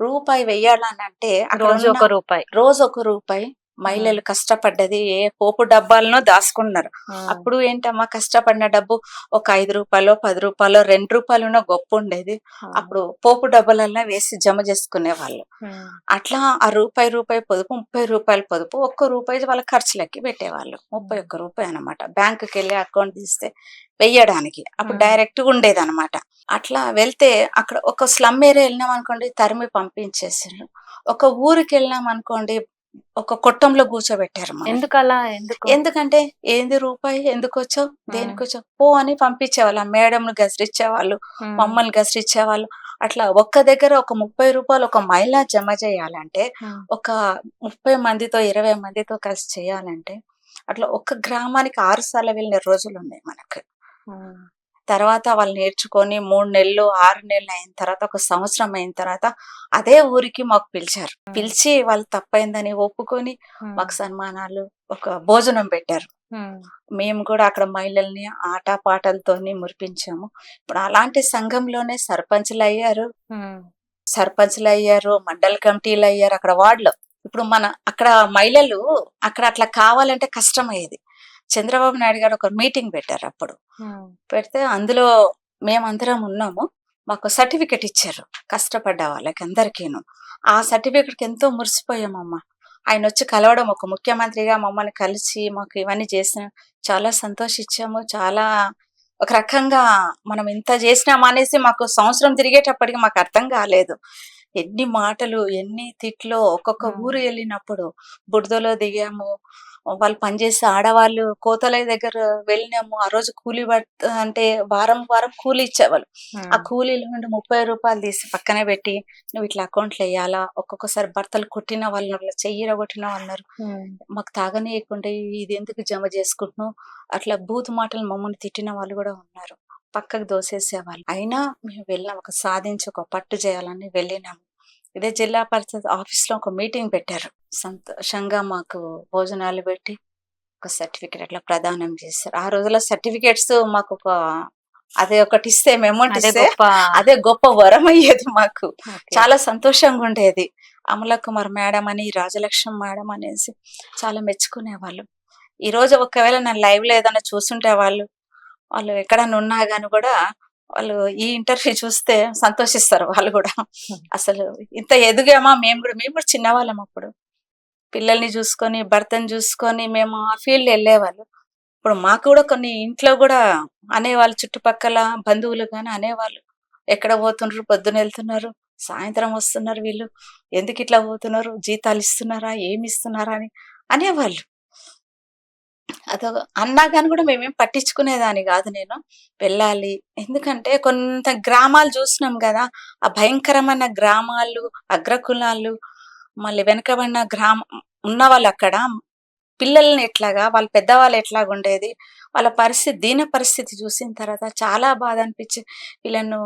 రూపాయి వెయ్యాలని అంటే రోజు ఒక రూపాయి మహిళలు కష్టపడ్డది ఏ పోపు డబ్బాలనో దాచుకున్నారు. అప్పుడు ఏంటమ్మా, కష్టపడిన డబ్బు ఒక 5 రూపాయలు, 10 రూపాయలు, 2 రూపాయలు గొప్ప ఉండేది. అప్పుడు పోపు డబ్బాలన్నా వేసి జమ చేసుకునే వాళ్ళు. అట్లా ఆ రూపాయి పొదుపు, 30 రూపాయల పొదుపు, 1 రూపాయి వాళ్ళ ఖర్చులకి పెట్టేవాళ్ళు. 31 రూపాయి అనమాట. బ్యాంకుకి వెళ్ళి అకౌంట్ తీస్తే వెయ్యడానికి అప్పుడు డైరెక్ట్ గా ఉండేది అనమాట. అట్లా వెళ్తే అక్కడ ఒక స్లమ్ ఏరియా వెళ్ళినాం అనుకోండి, తరిమి పంపించేసారు. ఒక ఊరికి వెళ్ళినాం అనుకోండి, ఒక కొట్టంలో కూర్చోబెట్టారు. ఎందుకంటే ఏంది రూపాయి, ఎందుకు వచ్చావు, దేనికి వచ్చావు, పో అని పంపించేవాళ్ళు. మేడంను గసిరిచ్చేవాళ్ళు, మమ్మల్ని గసిరిచ్చేవాళ్ళు. అట్లా ఒక్క దగ్గర ఒక 30 రూపాయలు ఒక మహిళ జమ చేయాలంటే, ఒక 30 మందితో 20 మందితో కలిసి చేయాలంటే, అట్లా ఒక్క గ్రామానికి 6 సార్లు వెళ్ళిన రోజులు ఉన్నాయి మనకు. తర్వాత వాళ్ళు నేర్చుకొని 3 నెలలు 6 నెలలు అయిన తర్వాత, 1 సంవత్సరం అయిన తర్వాత అదే ఊరికి మాకు పిలిచారు. పిలిచి వాళ్ళు తప్పైందని ఒప్పుకొని మాకు సన్మానాలు, ఒక భోజనం పెట్టారు. మేము కూడా అక్కడ మహిళల్ని ఆట పాటలతోని మురిపించాము. ఇప్పుడు అలాంటి సంఘంలోనే సర్పంచ్లు అయ్యారు, మండల కమిటీలు అయ్యారు అక్కడ వార్డులో. ఇప్పుడు అక్కడ మహిళలు అక్కడ అట్లా కావాలంటే కష్టమయ్యేది. చంద్రబాబు నాయుడు గారు ఒక మీటింగ్ పెట్టారు. అప్పుడు పెడితే అందులో మేమందరం ఉన్నాము. మాకు సర్టిఫికెట్ ఇచ్చారు కష్టపడ్డ వాళ్ళకి అందరికీను. ఆ సర్టిఫికెట్కి ఎంతో మురిసిపోయామమ్మా. ఆయన వచ్చి కలవడం, ఒక ముఖ్యమంత్రిగా మమ్మల్ని కలిసి మాకు ఇవన్నీ చేసిన చాలా సంతోషించాము. చాలా ఒక రకంగా మనం ఇంత చేసినాం అనేసి మాకు సంవత్సరం తిరిగేటప్పటికి మాకు అర్థం కాలేదు. ఎన్ని మాటలు, ఎన్ని తిట్లు. ఒక్కొక్క ఊరు వెళ్ళినప్పుడు బురదలో దిగాము. వాళ్ళు పనిచేసే ఆడవాళ్ళు కోతల దగ్గర వెళ్ళినాము. ఆ రోజు కూలీ అంటే వారం కూలీ ఇచ్చేవాళ్ళు. ఆ కూలీల నుండి 30 రూపాయలు తీసి పక్కనే పెట్టి, నువ్వు ఇట్లా అకౌంట్లో వేయాలా. ఒక్కొక్కసారి భర్తలు కొట్టిన వాళ్ళు, చెయ్యిర కొట్టిన వాళ్ళు, మాకు తాగనీయకుండా ఇది ఎందుకు జమ చేసుకుంటున్నావు, అట్లా బూతు మాటలు మమ్మల్ని తిట్టిన వాళ్ళు కూడా ఉన్నారు. పక్కకు దోసేసేవాళ్ళు. అయినా మేము వెళ్ళాం, ఒక సాధించి ఒక పట్టు చేయాలని వెళ్ళినాము. ఇదే జిల్లా పరిషత్ ఆఫీస్ లో ఒక మీటింగ్ పెట్టారు. సంతోషంగా మాకు భోజనాలు పెట్టి ఒక సర్టిఫికెట్ అట్లా ప్రదానం చేశారు. ఆ రోజుల్లో సర్టిఫికెట్స్ మాకు అదే ఒకటి ఇస్తే, అమౌంట్ ఇస్తే అదే గొప్ప వరం అయ్యేది మాకు. చాలా సంతోషంగా ఉండేది. అమల కుమార్ మేడం అని, రాజలక్ష్మి మేడం అనేసి చాలా మెచ్చుకునేవాళ్ళు. ఈ రోజు ఒకవేళ నన్ను లైవ్ లో ఏదైనా చూస్తుంటే వాళ్ళు ఎక్కడన్నా ఉన్నా గాని కూడా వాళ్ళు ఈ ఇంటర్వ్యూ చూస్తే సంతోషిస్తారు. వాళ్ళు కూడా అసలు ఇంత ఎదిగామా, మేము కూడా చిన్నవాళ్ళం అప్పుడు. పిల్లల్ని చూసుకొని, భర్తను చూసుకొని మేము ఆ ఫీల్డ్ వెళ్ళేవాళ్ళు. ఇప్పుడు మాకు కూడా కొన్ని ఇంట్లో కూడా అనేవాళ్ళు, చుట్టుపక్కల బంధువులు కానీ అనేవాళ్ళు, ఎక్కడ పోతున్నారు, పొద్దున వెళ్తున్నారు, సాయంత్రం వస్తున్నారు, వీళ్ళు ఎందుకు ఇట్లా పోతున్నారు, జీతాలు ఇస్తున్నారా, ఏమి ఇస్తున్నారా అని అనేవాళ్ళు. అన్నా కానీ కూడా మేమేం పట్టించుకునేదాన్ని కాదు. నేను వెళ్ళాలి, ఎందుకంటే కొంత గ్రామాలు చూసినాం కదా, ఆ భయంకరమైన గ్రామాలు, అగ్రకులాలు, మళ్ళీ వెనకబడిన ఉన్న వాళ్ళు అక్కడ పిల్లల్ని ఎట్లాగా, వాళ్ళ పెద్దవాళ్ళు ఎట్లాగా ఉండేది, వాళ్ళ దీన పరిస్థితి చూసిన తర్వాత చాలా బాధ అనిపించి, వీళ్ళను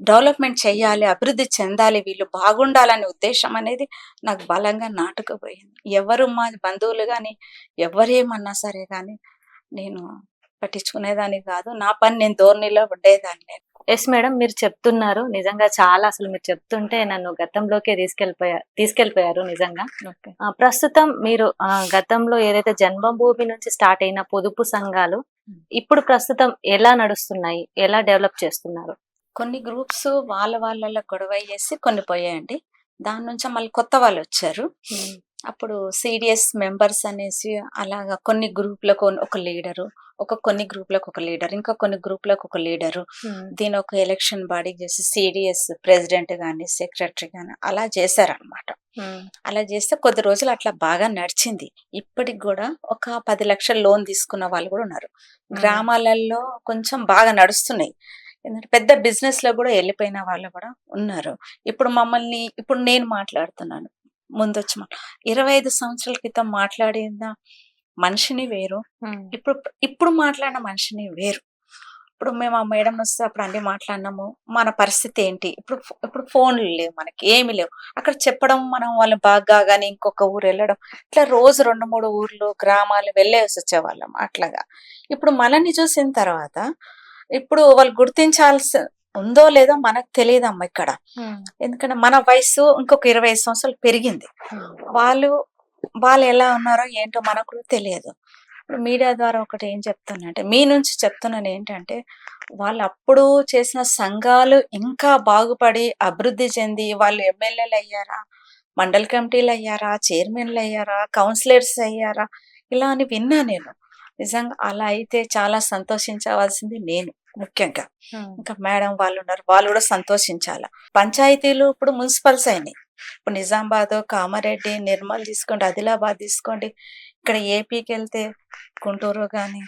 డెవలప్మెంట్ చెయ్యాలి, అభివృద్ధి చెందాలి, వీళ్ళు బాగుండాలనే ఉద్దేశం అనేది నాకు బలంగా నాటుకుపోయింది. ఎవరు మా బంధువులు కానీ ఎవరేమన్నా సరే కానీ నేను పట్టించుకునేదాన్ని కాదు. నా పని నేను ధోరణిలో ఉండేదాన్ని. ఎస్ మేడం, మీరు చెప్తున్నారు నిజంగా చాలా, అసలు మీరు చెప్తుంటే నన్ను గతంలోకే తీసుకెళ్లిపోయారు నిజంగా. ప్రస్తుతం మీరు గతంలో ఏదైతే జన్మభూమి నుంచి స్టార్ట్ అయిన పొదుపు సంఘాలు ఇప్పుడు ప్రస్తుతం ఎలా నడుస్తున్నాయి, ఎలా డెవలప్ చేస్తున్నారు? కొన్ని గ్రూప్స్ వాళ్ళ గొడవ చేసి కొన్ని పోయాయండి. దాని నుంచి మళ్ళీ కొత్త వాళ్ళు వచ్చారు. అప్పుడు సిడిఎస్ మెంబర్స్ అనేసి అలాగా కొన్ని గ్రూప్లకు ఒక లీడరు, కొన్ని గ్రూప్లకు ఒక లీడర్, ఇంకా కొన్ని గ్రూప్లకు ఒక లీడరు, దీని ఒక ఎలక్షన్ బాడీ చేసి సిడిఎస్ ప్రెసిడెంట్ గాని సెక్రటరీ గాని అలా చేశారనమాట. అలా చేస్తే కొద్ది రోజులు అట్లా బాగా నడిచింది. ఇప్పటికి కూడా ఒక 10 లక్షల లోన్ తీసుకున్న వాళ్ళు కూడా ఉన్నారు. గ్రామాలలో కొంచెం బాగా నడుస్తున్నాయి. ఎందుకంటే పెద్ద బిజినెస్ లో కూడా వెళ్ళిపోయిన వాళ్ళు కూడా ఉన్నారు. ఇప్పుడు నేను మాట్లాడుతున్నాను, ముందొచ్చి 25 సంవత్సరాల క్రితం మాట్లాడిన మనిషిని వేరు, ఇప్పుడు మాట్లాడిన మనిషిని వేరు. ఇప్పుడు మేము ఆ మేడం వస్తే అప్పుడు అన్ని మాట్లాడినాము, మన పరిస్థితి ఏంటి, ఇప్పుడు ఫోన్లు లేవు, మనకి ఏమి లేవు. అక్కడ చెప్పడం, మనం వాళ్ళు బాగా కానీ ఇంకొక ఊరు వెళ్ళడం, ఇట్లా రోజు 2-3 ఊర్లు గ్రామాలు వెళ్ళేసి వచ్చేవాళ్ళం అట్లాగా. ఇప్పుడు మనల్ని చూసిన తర్వాత ఇప్పుడు వాళ్ళు గుర్తించాల్సి ఉందో లేదో మనకు తెలియదమ్మా ఇక్కడ. ఎందుకంటే మన వయసు ఇంకొక 25 సంవత్సరాలు పెరిగింది. వాళ్ళు ఎలా ఉన్నారో ఏంటో మనకు కూడా తెలియదు. ఇప్పుడు మీడియా ద్వారా ఒకటి ఏం చెప్తున్నా అంటే, మీ నుంచి చెప్తున్నాను ఏంటంటే, వాళ్ళు అప్పుడు చేసిన సంఘాలు ఇంకా బాగుపడి అభివృద్ధి చెంది వాళ్ళు ఎమ్మెల్యేలు అయ్యారా, మండల కమిటీలు అయ్యారా, చైర్మన్లు అయ్యారా, కౌన్సిలర్స్ అయ్యారా, ఇలా అని విన్నా నేను. నిజంగా అలా అయితే చాలా సంతోషించవలసింది నేను ముఖ్యంగా. ఇంకా మేడం వాళ్ళు ఉన్నారు, వాళ్ళు కూడా సంతోషించాల. పంచాయతీలు ఇప్పుడు మున్సిపల్స్ అయినాయి. ఇప్పుడు నిజామాబాద్, కామారెడ్డి, నిర్మల్ తీసుకోండి, ఆదిలాబాద్ తీసుకోండి, ఇక్కడ ఏపీకి వెళ్తే గుంటూరు కానీ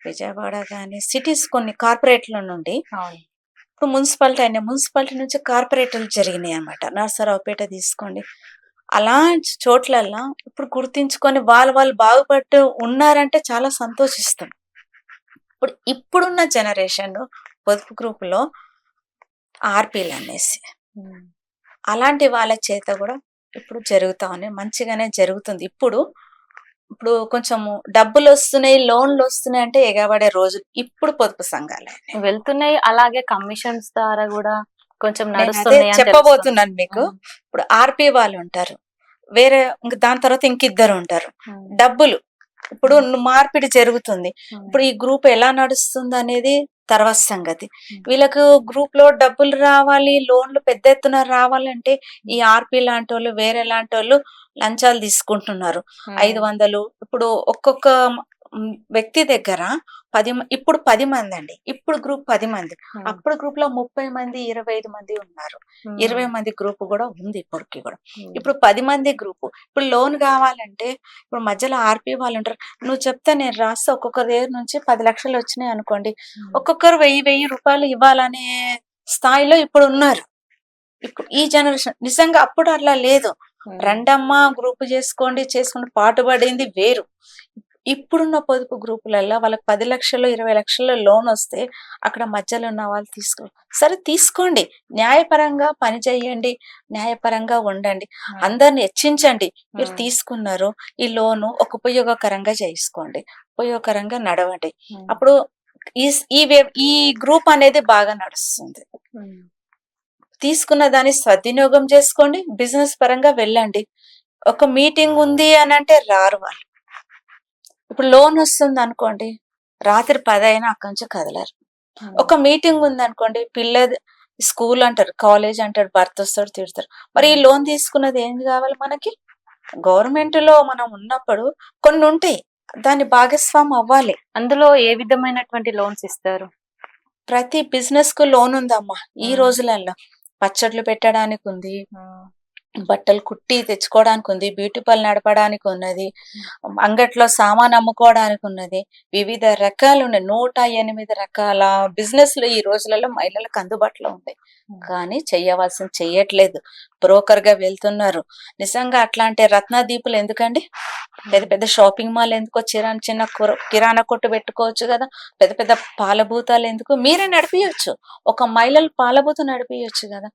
విజయవాడ కానీ సిటీస్ కొన్ని కార్పొరేట్ల నుండి ఇప్పుడు మున్సిపాలిటీ అయినాయి. మున్సిపాలిటీ నుంచి కార్పొరేటర్లు జరిగినాయి అన్నమాట. నర్సరావుపేట తీసుకోండి, అలాంటి చోట్లల్లో ఇప్పుడు గుర్తించుకొని వాళ్ళు బాగుపట్టు ఉన్నారంటే చాలా సంతోషిస్తాం. ఇప్పుడున్న జనరేషన్ పొదుపు గ్రూప్ లో ఆర్పీలు అనేసి అలాంటి వాళ్ళ చేత కూడా ఇప్పుడు జరుగుతా ఉన్నాయి, మంచిగానే జరుగుతుంది. ఇప్పుడు కొంచెము డబ్బులు వస్తున్నాయి, లోన్లు వస్తున్నాయి అంటే ఎగబడే రోజులు ఇప్పుడు పొదుపు సంఘాలు వెళ్తున్నాయి. అలాగే కమిషన్స్ ద్వారా కూడా కొంచెం చెప్పబోతున్నాను మీకు. ఇప్పుడు ఆర్పీ వాళ్ళు ఉంటారు, వేరే దాని తర్వాత ఇంకిద్దరు ఉంటారు. డబ్బులు ఇప్పుడు మార్పిడి జరుగుతుంది. ఇప్పుడు ఈ గ్రూప్ ఎలా నడుస్తుంది అనేది తర్వాత సంగతి. వీళ్ళకు గ్రూప్ లో డబ్బులు రావాలి, లోన్లు పెద్ద ఎత్తున రావాలంటే ఈ ఆర్పీ లాంటి వాళ్ళు, వేరే లాంటి వాళ్ళు లంచాలు తీసుకుంటున్నారు. 500 ఇప్పుడు ఒక్కొక్క వ్యక్తి దగ్గర ఇప్పుడు 10 మంది అండి. ఇప్పుడు గ్రూప్ 10 మంది, అప్పుడు గ్రూప్ లో 30 మంది 25 మంది ఉన్నారు. 20 మంది గ్రూప్ కూడా ఉంది ఇప్పటికి కూడా. ఇప్పుడు 10 మంది గ్రూప్. ఇప్పుడు లోన్ కావాలంటే ఇప్పుడు మధ్యలో ఆర్పీ వాళ్ళు ఉంటారు, నువ్వు చెప్తే నేను రాస్తే ఒక్కొక్కరి దగ్గర నుంచి 10 లక్షలు వచ్చినాయి అనుకోండి, ఒక్కొక్కరు 1000 రూపాయలు ఇవ్వాలనే స్థాయిలో ఇప్పుడు ఉన్నారు. ఇప్పుడు ఈ జనరేషన్ నిజంగా అప్పుడు అట్లా లేదు. రెండమ్మ గ్రూప్ చేసుకొని పాటుపడింది వేరు. ఇప్పుడున్న పొదుపు గ్రూపులలో వాళ్ళకి 10 లక్షలు 20 లక్షల లోన్ వస్తే అక్కడ మధ్యలో ఉన్న వాళ్ళు సరే తీసుకోండి, న్యాయపరంగా పని చేయండి, న్యాయపరంగా ఉండండి, అందరిని హెచ్చించండి. మీరు తీసుకున్నారు ఈ లోను ఒక ఉపయోగకరంగా చేసుకోండి, ఉపయోగకరంగా నడవండి. అప్పుడు ఈ గ్రూప్ అనేది బాగా నడుస్తుంది. తీసుకున్న దాన్ని సద్వినియోగం చేసుకోండి, బిజినెస్ పరంగా వెళ్ళండి. ఒక మీటింగ్ ఉంది అని అంటే రారు వాళ్ళు. ఇప్పుడు లోన్ వస్తుంది అనుకోండి, రాత్రి 10 అయినా అక్కడి నుంచి కదలరు. ఒక మీటింగ్ ఉంది అనుకోండి, పిల్లది స్కూల్ అంటారు, కాలేజ్ అంటారు, భర్త వస్తాడు, తిడతారు. మరి ఈ లోన్ తీసుకున్నది ఏం కావాలి మనకి? గవర్నమెంట్ లో మనం ఉన్నప్పుడు కొన్ని ఉంటాయి, దాన్ని భాగస్వామి అవ్వాలి. అందులో ఏ విధమైనటువంటి లోన్స్ ఇస్తారు? ప్రతి బిజినెస్ కు లోన్ ఉందమ్మా ఈ రోజులలో. పచ్చళ్ళు పెట్టడానికి ఉంది, బట్టలు కుట్టి తెచ్చుకోవడానికి ఉంది, బ్యూటీ పార్లర్ నడపడానికి ఉన్నది, అంగట్లో సామాన్ అమ్ముకోవడానికి ఉన్నది, వివిధ రకాలు ఉన్నాయి. 108 రకాల బిజినెస్లు ఈ రోజులలో మహిళలకు అందుబాటులో ఉన్నాయి. కానీ చెయ్యట్లేదు, బ్రోకర్ గా వెళ్తున్నారు. నిజంగా అట్లాంటి రత్నదీపులు ఎందుకండి? పెద్ద పెద్ద షాపింగ్ మాల్ ఎందుకో, చిన్న కిరాణా కొట్టు పెట్టుకోవచ్చు కదా, పెద్ద పెద్ద పాలభూతాలు ఎందుకు? మీరే నడిపియొచ్చు, ఒక మహిళలు పాలభూత నడిపియొచ్చు కదా.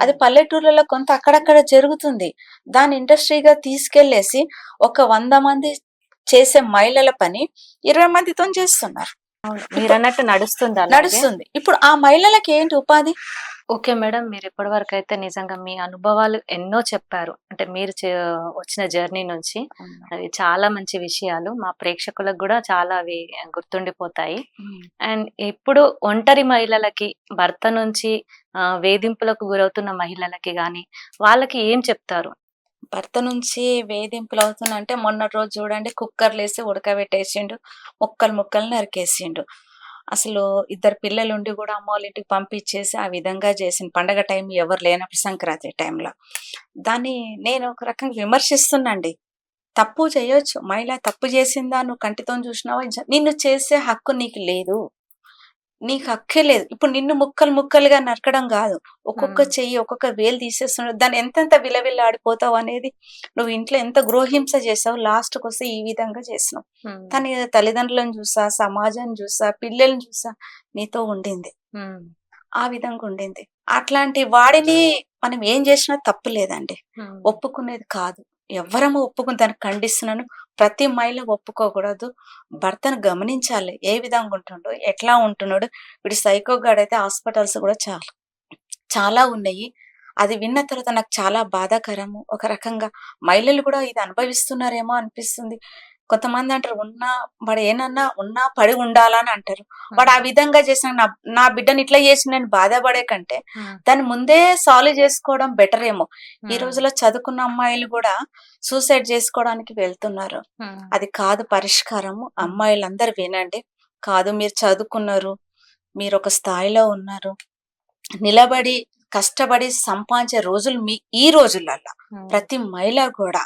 అది పల్లెటూర్లలో కొంత అక్కడక్కడ జరుగుతుంది. దాని ఇండస్ట్రీగా తీసుకెళ్లేసి ఒక 100 మంది చేసే మహిళల పని 20 మందితో చేస్తున్నారు. మీరు అన్నట్టు నడుస్తుంది. ఇప్పుడు ఆ మహిళలకి ఏంటి ఉపాధి? ఓకే మేడం, మీరు ఇప్పటి వరకు అయితే నిజంగా మీ అనుభవాలు ఎన్నో చెప్పారు. అంటే మీరు వచ్చిన జర్నీ నుంచి అవి చాలా మంచి విషయాలు, మా ప్రేక్షకులకు కూడా చాలా అవి గుర్తుండిపోతాయి. అండ్ ఇప్పుడు ఒంటరి మహిళలకి, భర్త నుంచి వేధింపులకు గురవుతున్న మహిళలకి గాని వాళ్ళకి ఏం చెప్తారు? భర్త నుంచి వేధింపులు అవుతున్నంటే మొన్నటి రోజు చూడండి కుక్కర్‌లేసి ఉడకబెట్టేసిండు. ముక్కలు ముక్కలు నరికేసిండు. అసలు ఇద్దరు పిల్లలుండి గూడా అమ్మ వాళ్ళ ఇంటికి పంపించేసి ఆ విధంగా చేసిండు. పండగ టైం ఎవరు లేనప్పుడు సంక్రాంతి టైంలో. దాన్ని నేను ఒక రకంగా విమర్శిస్తున్నా అండి. తప్పు చేయొచ్చు. మహిళ తప్పు చేసిందా నువ్వు కంటితోని చూసినావా? నిన్ను చేసే హక్కు నీకు లేదు. నీకు హక్కే లేదు. ఇప్పుడు నిన్ను ముక్కలు ముక్కలుగా నరకడం గాదు. ఒక్కొక్క హ్మ్. చెయ్యి, ఒక్కొక్క వేలు తీసేస్తున్నాడు. దాన్ని ఎంతెంత విలవిల్లాడిపోతావనేది నువ్వు ఇంట్లో ఎంత గృహహింస చేసావు. లాస్ట్‌కొస్తే ఈ విధంగా చేసినావు. హ్మ్. తను తల్లిదండ్రులను చూసా, సమాజాన్ని చూసా, పిల్లల్ని చూసా నీతో ఉండింది. హ్మ్. ఆ విధంగా ఉండింది. అట్లాంటి వాడిని మనం ఏం చేసినా తప్పు లేదండి. హ్మ్. ఒప్పుకునేది కాదు. ఎవ్వరము ఒప్పుకుని దాన్ని ఖండిస్తున్నాను. ప్రతి మహిళ ఒప్పుకోకూడదు. భర్తను గమనించాలి. ఏ విధంగా ఉంటుండో, ఎట్లా ఉంటున్నాడు. వీడు సైకో గాడైతే హాస్పిటల్స్ కూడా చాలా ఉన్నాయి. అది విన్న తర్వాత నాకు చాలా బాధాకరము. ఒక రకంగా మహిళలు కూడా ఇది అనుభవిస్తున్నారేమో అనిపిస్తుంది. కొంతమంది అంటారు వాడు ఏనన్నా ఉన్నా పడి ఉండాలా అని అంటారు. వాడు ఆ హ్మ్. విధంగా చేసిన నా బిడ్డని ఇట్లా చేసిండని బాధపడే కంటే హ్మ్. దాన్ని ముందే సాల్వ్ చేసుకోవడం బెటర్ ఏమో. ఈ హ్మ్. రోజుల్లో చదువుకున్న అమ్మాయిలు కూడా సూసైడ్ చేసుకోవడానికి వెళ్తున్నారు. హ్మ్. అది కాదు పరిష్కారము. హ్మ్. అమ్మాయిలందరూ వినండి. కాదు మీరు చదువుకున్నారు. మీరొక స్థాయిలో ఉన్నారు. నిలబడి, కష్టపడి సంపాదించే రోజులు ఈ రోజులల్ల. హ్మ్. ప్రతి మహిళ గూడా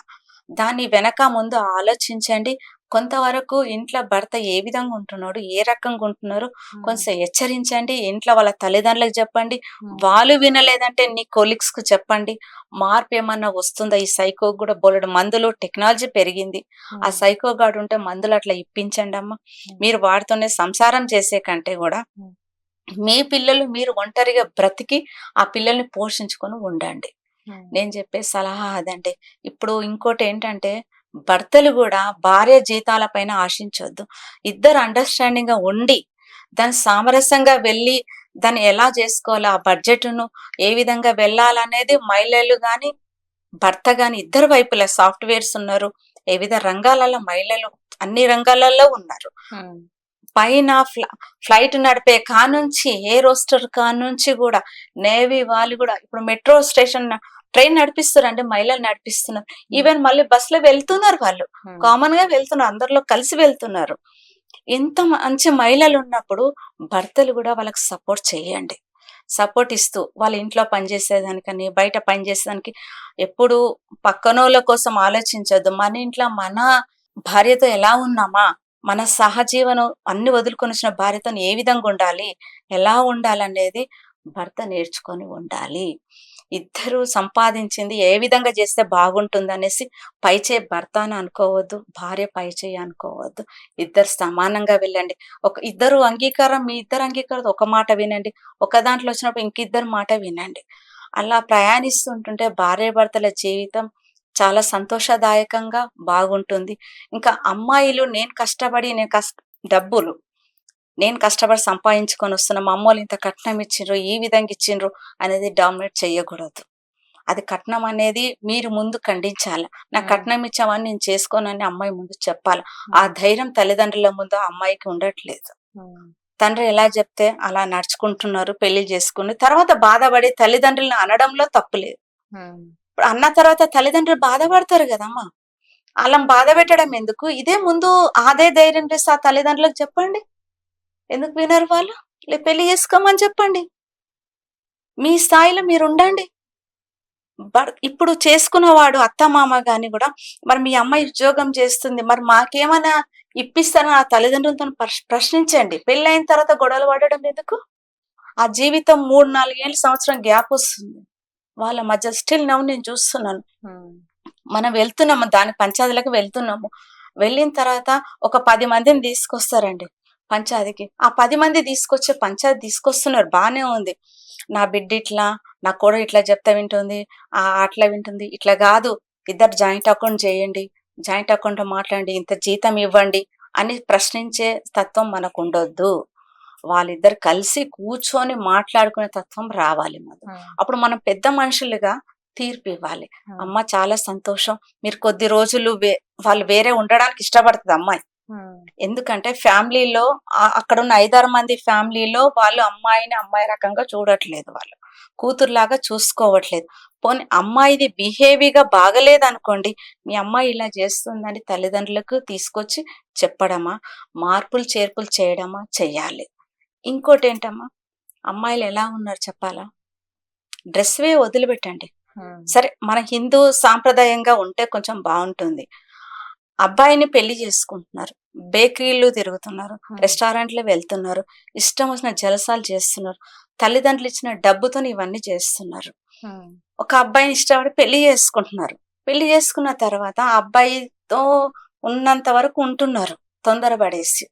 దాని వెనక ముందు ఆలోచించండి. కొంతవరకు ఇంట్లో భర్త ఏ విధంగా ఉంటున్నాడు, ఏ రకంగా ఉంటున్నారో హ్మ్. కొంచెం హెచ్చరించండి. ఇంట్లో వాళ్ళ తల్లిదండ్రులకు చెప్పండి. హ్మ్. వాళ్ళు వినలేదంటే నీ కొలీగ్స్‌కి చెప్పండి. మార్పు ఏమన్నా వస్తుందా? ఈ సైకోకి గూడా బోలెడు మందులు, టెక్నాలజీ పెరిగింది. ఆ హ్మ్. సైకో గాడుంటే మందులు అట్లా ఇప్పించండమ్మా. హ్మ్. మీరు వాడితోనే సంసారం చేసే కంటే గూడా హ్మ్. మీ పిల్లలు మీరు ఒంటరిగా బ్రతికి ఆ పిల్లల్ని పోషించుకొని ఉండండి. హ్మ్. నేను చెప్పే సలహా అదండి. ఇప్పుడు ఇంకోటేంటంటే భర్తలు గూడా భార్య జీతాల పైన ఆశించొద్దు. ఇద్దరు అండర్‌స్టాండింగ్‌గా ఉండి, దాన్ని సామరస్యంగా వెళ్ళి, దాన్ని ఎలా జేసుకోవాలో ఆ బడ్జెట్‌ను ఏ విధంగా వెళ్ళాలనేది మహిళలు గాని, భర్త గాని ఇద్దరి వైపులా సాఫ్ట్‌వేర్స్ ఉన్నారు. వివిధ రంగాలలో మహిళలు అన్ని రంగాలలో ఉన్నారు. హ్మ్. పైన ఫ్లైట్ నడిపే కానుంచి, ఎయిర్ హోస్టర్ కానుంచి గూడా, నేవీ వాళ్ళు గూడా ఇప్పుడు మెట్రో స్టేషన్ ట్రైన్ నడిపిస్తుర్రండి. మహిళలు నడిపిస్తున్నారు. హ్మ్. ఈవెన్ మళ్ళీ బస్‌లో వెళ్తున్నారు వాళ్ళు. హ్మ్. కామన్‌గా వెళ్తున్నారు. అందరిలో కలిసి వెళ్తున్నారు. ఇంత మంచి మహిళలున్నప్పుడు భర్తలు గూడా వాళ్ళకి సపోర్ట్ చేయండి. సపోర్ట్ ఇస్తూ వాళ్ళ ఇంట్లో పని చేసేదానికని, బయట పని చేసేదానికి ఎప్పుడూ పక్కనోళ్ళ కోసం ఆలోచించొద్దు. మన ఇంట్లో మన భార్యతో ఎలా ఉన్నామా? మన సహజీవనం అన్ని వదులుకొనొచ్చిన భార్యతోని ఏ విధంగా ఉండాలి? ఎలా ఉండాలనేది భర్త నేర్చుకొని ఉండాలి. ఇద్దరూ సంపాదించింది ఏ విధంగా చేస్తే బాగుంటుందనేసి పైచేయి భర్త అని అనుకోవద్దు. భార్య పైచేయి అనుకోవద్దు. ఇద్దరు సమానంగా వెళ్ళండి. మీ ఇద్దరు అంగీకారం ఒక మాట వినండి. ఒక దాంట్లో వచ్చినప్పుడు ఇంకిద్దరి మాట వినండి. అలా ప్రయాణిస్తుంటుంటే భార్యాభర్తల జీవితం చాలా సంతోషదాయకంగా బాగుంటుంది. ఇంకా అమ్మాయిలు డబ్బులు నేను కష్టపడి సంపాదించుకొనొస్తున్నా. మా అమ్మోళ్ళు ఇంత కట్నం ఇచ్చిండ్రు, ఈ విధంగా ఇచ్చిండ్రు అనేది డామినేట్ చెయ్యకూడదు. అది కట్నం అనేది మీరు ముందు ఖండించాల. నాకు హ్మ్. కట్నం ఇచ్చావని నేను చేసుకోనని అమ్మాయి ముందు చెప్పాల. ఆ హ్మ్. ధైర్యం తల్లిదండ్రుల ముందు ఆ అమ్మాయికి ఉండట్లేదు. హ్మ్. తండ్రి ఎలా చెప్తే అలా నడుచుకుంటున్నారు, పెళ్లి చేసుకుని. తర్వాత బాధపడి తల్లిదండ్రులని అనడంలో తప్పు లేదు. హ్మ్. ఇప్పుడు అన్న తర్వాత తల్లిదండ్రులు బాధపడతారు గదమ్మా! ఆళ్ళని బాధపెట్టడం ఎందుకు? ఇదే ముందు అదే ధైర్యం చేసి ఆ తల్లిదండ్రులకు చెప్పండి. ఎందుకు వినరు వాళ్ళు? పెళ్లి చేసుకోమని చెప్పండి. మీ స్థాయిలో మీరుండండి. ఇప్పుడు చేసుకున్నవాడు అత్తమామ గాని గూడా, మరి మీ అమ్మాయి ఉద్యోగం చేస్తుంది. మరి మాకేమన్నా ఇప్పిస్తారని ఆ తల్లిదండ్రులతోని ప్రశ్నించండి. పెళ్లయిన తర్వాత గొడవలు పడడం ఎందుకు? ఆ జీవితం 3, 4 ఏళ్ళు, సంవత్సరం గ్యాపొస్తుంది. వాళ్ళ మధ్య స్టిల్ నౌ నేను చూస్తున్నాను. హ్మ్. మనం వెళ్తున్నాము. దాని పంచాయతీలకు వెళ్తున్నాము. వెళ్ళిన తర్వాత ఒక 10 మందిని తీసుకొస్తారండి పంచాయతీకి. ఆ 10 మంది పంచాయతీ తీసుకొస్తున్నారు బానే ఉంది. నా బిడ్డ ఇట్లా, నా కోడలు ఇట్లా చెప్తే వింటుంది. అట్లా వింటుంది. ఇట్లా గాదు. ఇద్దరు జాయింట్ అకౌంట్ చేయండి. జాయింట్ అకౌంట్‌లో మాట్లాడండి. ఇంత జీతం ఇవ్వండి అని ప్రశ్నించే తత్వం మనకుండొద్దు. వాళ్ళిద్దరు కలిసి కూర్చొని మాట్లాడుకునే తత్వం రావాలి మొదలు. హ్మ్. అప్పుడు మనం పెద్ద మనుషులుగా తీర్పివ్వాలి. హ్మ్. అమ్మ చాలా సంతోషం. మీరు కొద్ది రోజులు వాళ్ళు వేరే ఉండడానికి ఇష్టపడతది అమ్మాయి. హ్మ్. ఎందుకంటే ఫ్యామిలీలో అక్కడున్న 5, 6 మంది ఫ్యామిలీలో వాళ్ళు అమ్మాయిని అమ్మాయి రకంగా చూడట్లేదు వాళ్ళు. కూతురులాగా చూసుకోవట్లేదు. పోనీ అమ్మాయిది బిహేవియర్‌గా బాగలేదనుకోండి, మీ అమ్మాయి ఇలా చేస్తుందని తల్లిదండ్రులకు తీసుకొచ్చి చెప్పడమా, మార్పులు చేర్పులు చేయడమా చెయ్యాలి. ఇంకోటేంటమ్మా, అమ్మాయిలు ఎలా ఉన్నారు చెప్పాలా? డ్రెస్‌వే వదిలిపెట్టండి. సరే మన హిందూ సాంప్రదాయంగా ఉంటే కొంచెం బావుంటుంది. అబ్బాయిని పెళ్లి చేసుకుంటున్నారు. బేకరీలు తిరుగుతున్నారు. రెస్టారెంట్‌లు వెళ్తున్నారు. ఇష్టం వచ్చిన జలసాలు చేస్తున్నారు. తల్లిదండ్రులు ఇచ్చిన డబ్బుతోని ఇవన్నీ చేస్తున్నారు. ఒక అబ్బాయిని ఇష్టపడి పెళ్లి చేసుకుంటున్నారు. పెళ్లి చేసుకున్న తర్వాత ఆ అబ్బాయితో ఉన్నంత వరకు ఉంటున్నారు తొందరపడేసి.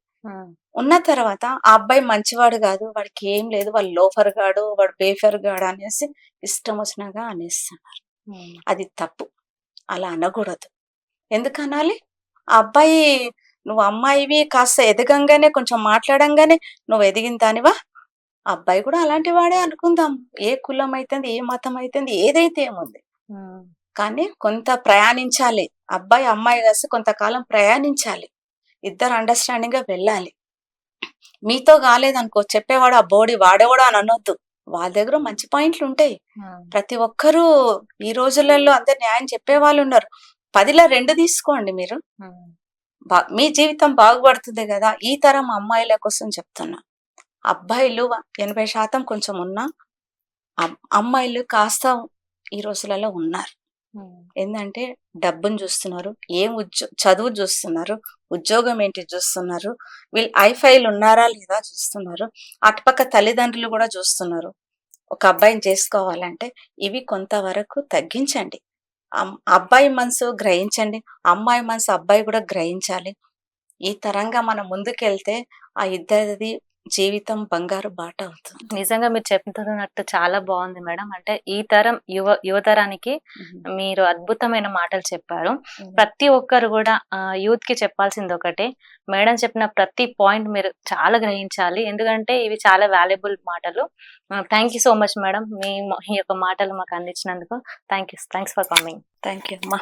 ఉన్న తర్వాత ఆ అబ్బాయి మంచివాడు కాదు, వాడికి ఏం లేదు, వాడు లోఫర్ గాడు, వాడు బేఫర్ గాడు అనేసి ఇష్టం వచ్చినగా అనేస్తున్నారు. అది తప్పు. అలా అనకూడదు. ఎందుకనాలి? ఆ అబ్బాయి నువ్వు అమ్మాయివి కాస్త ఎదగంగానే కొంచెం మాట్లాడంగానే నువ్వు ఎదిగిన దానివా? ఆ అబ్బాయి కూడా అలాంటి వాడే అనుకుందాం. ఏ కులం అయితుంది, ఏ మతం అయితుంది, ఏదైతే ఏముంది. కానీ కొంత ప్రయాణించాలి. అబ్బాయి, అమ్మాయి కలిసి కొంతకాలం ప్రయాణించాలి. ఇద్దరు అండర్‌స్టాండింగ్‌గా వెళ్ళాలి. మీతో కాలేదనుకో చెప్పేవాడు ఆ బోడి వాడెవడో అని అనొద్దు. వాళ్ళ దగ్గర మంచి పాయింట్లుంటాయి. ప్రతి ఒక్కరూ ఈ రోజులలో అందరు న్యాయం చెప్పేవాళ్ళున్నారు. 10లో 2 తీసుకోండి మీరు. మీ జీవితం బాగుపడుతుంది గదా! ఈ తరం అమ్మాయిల కోసం చెప్తున్నా. అబ్బాయిలు 80% కొంచెం ఉన్నా, అమ్మాయిలు కాస్త ఈ రోజులలో ఉన్నారు. ఏందంటే డబ్బుని చూస్తున్నారు. చదువు చూస్తున్నారు. ఉద్యోగం ఏంటి చూస్తున్నారు. వీళ్ళు హైఫైలు ఉన్నారా లేదా చూస్తున్నారు. అటుపక్క తల్లిదండ్రులు కూడా చూస్తున్నారు. ఒక అబ్బాయిని చేసుకోవాలంటే ఇవి కొంతవరకు తగ్గించండి. అబ్బాయి మనసు గ్రహించండి. అమ్మాయి మనసు అబ్బాయి కూడా గ్రహించాలి. ఈ తరంగా మనం ముందుకెళ్తే ఆ ఇద్దరిది జీవితం బంగారు బాట అవుతుంది. నిజంగా మీరు చెప్తున్నట్టు చాలా బాగుంది మేడం. అంటే ఈ తరం యువతరానికి మీరు అద్భుతమైన మాటలు చెప్పారు. ప్రతి ఒక్కరు కూడా యూత్ కి చెప్పాల్సింది ఒకటే, మేడం చెప్పిన ప్రతి పాయింట్ మీరు చాలా గ్రహించాలి. ఎందుకంటే ఇవి చాలా వాల్యుబుల్ మాటలు. Thank you so much madam, మీ యొక్క మాటలు మాకు అందించినందుకు. Thanks for coming. Thank you అమ్మా.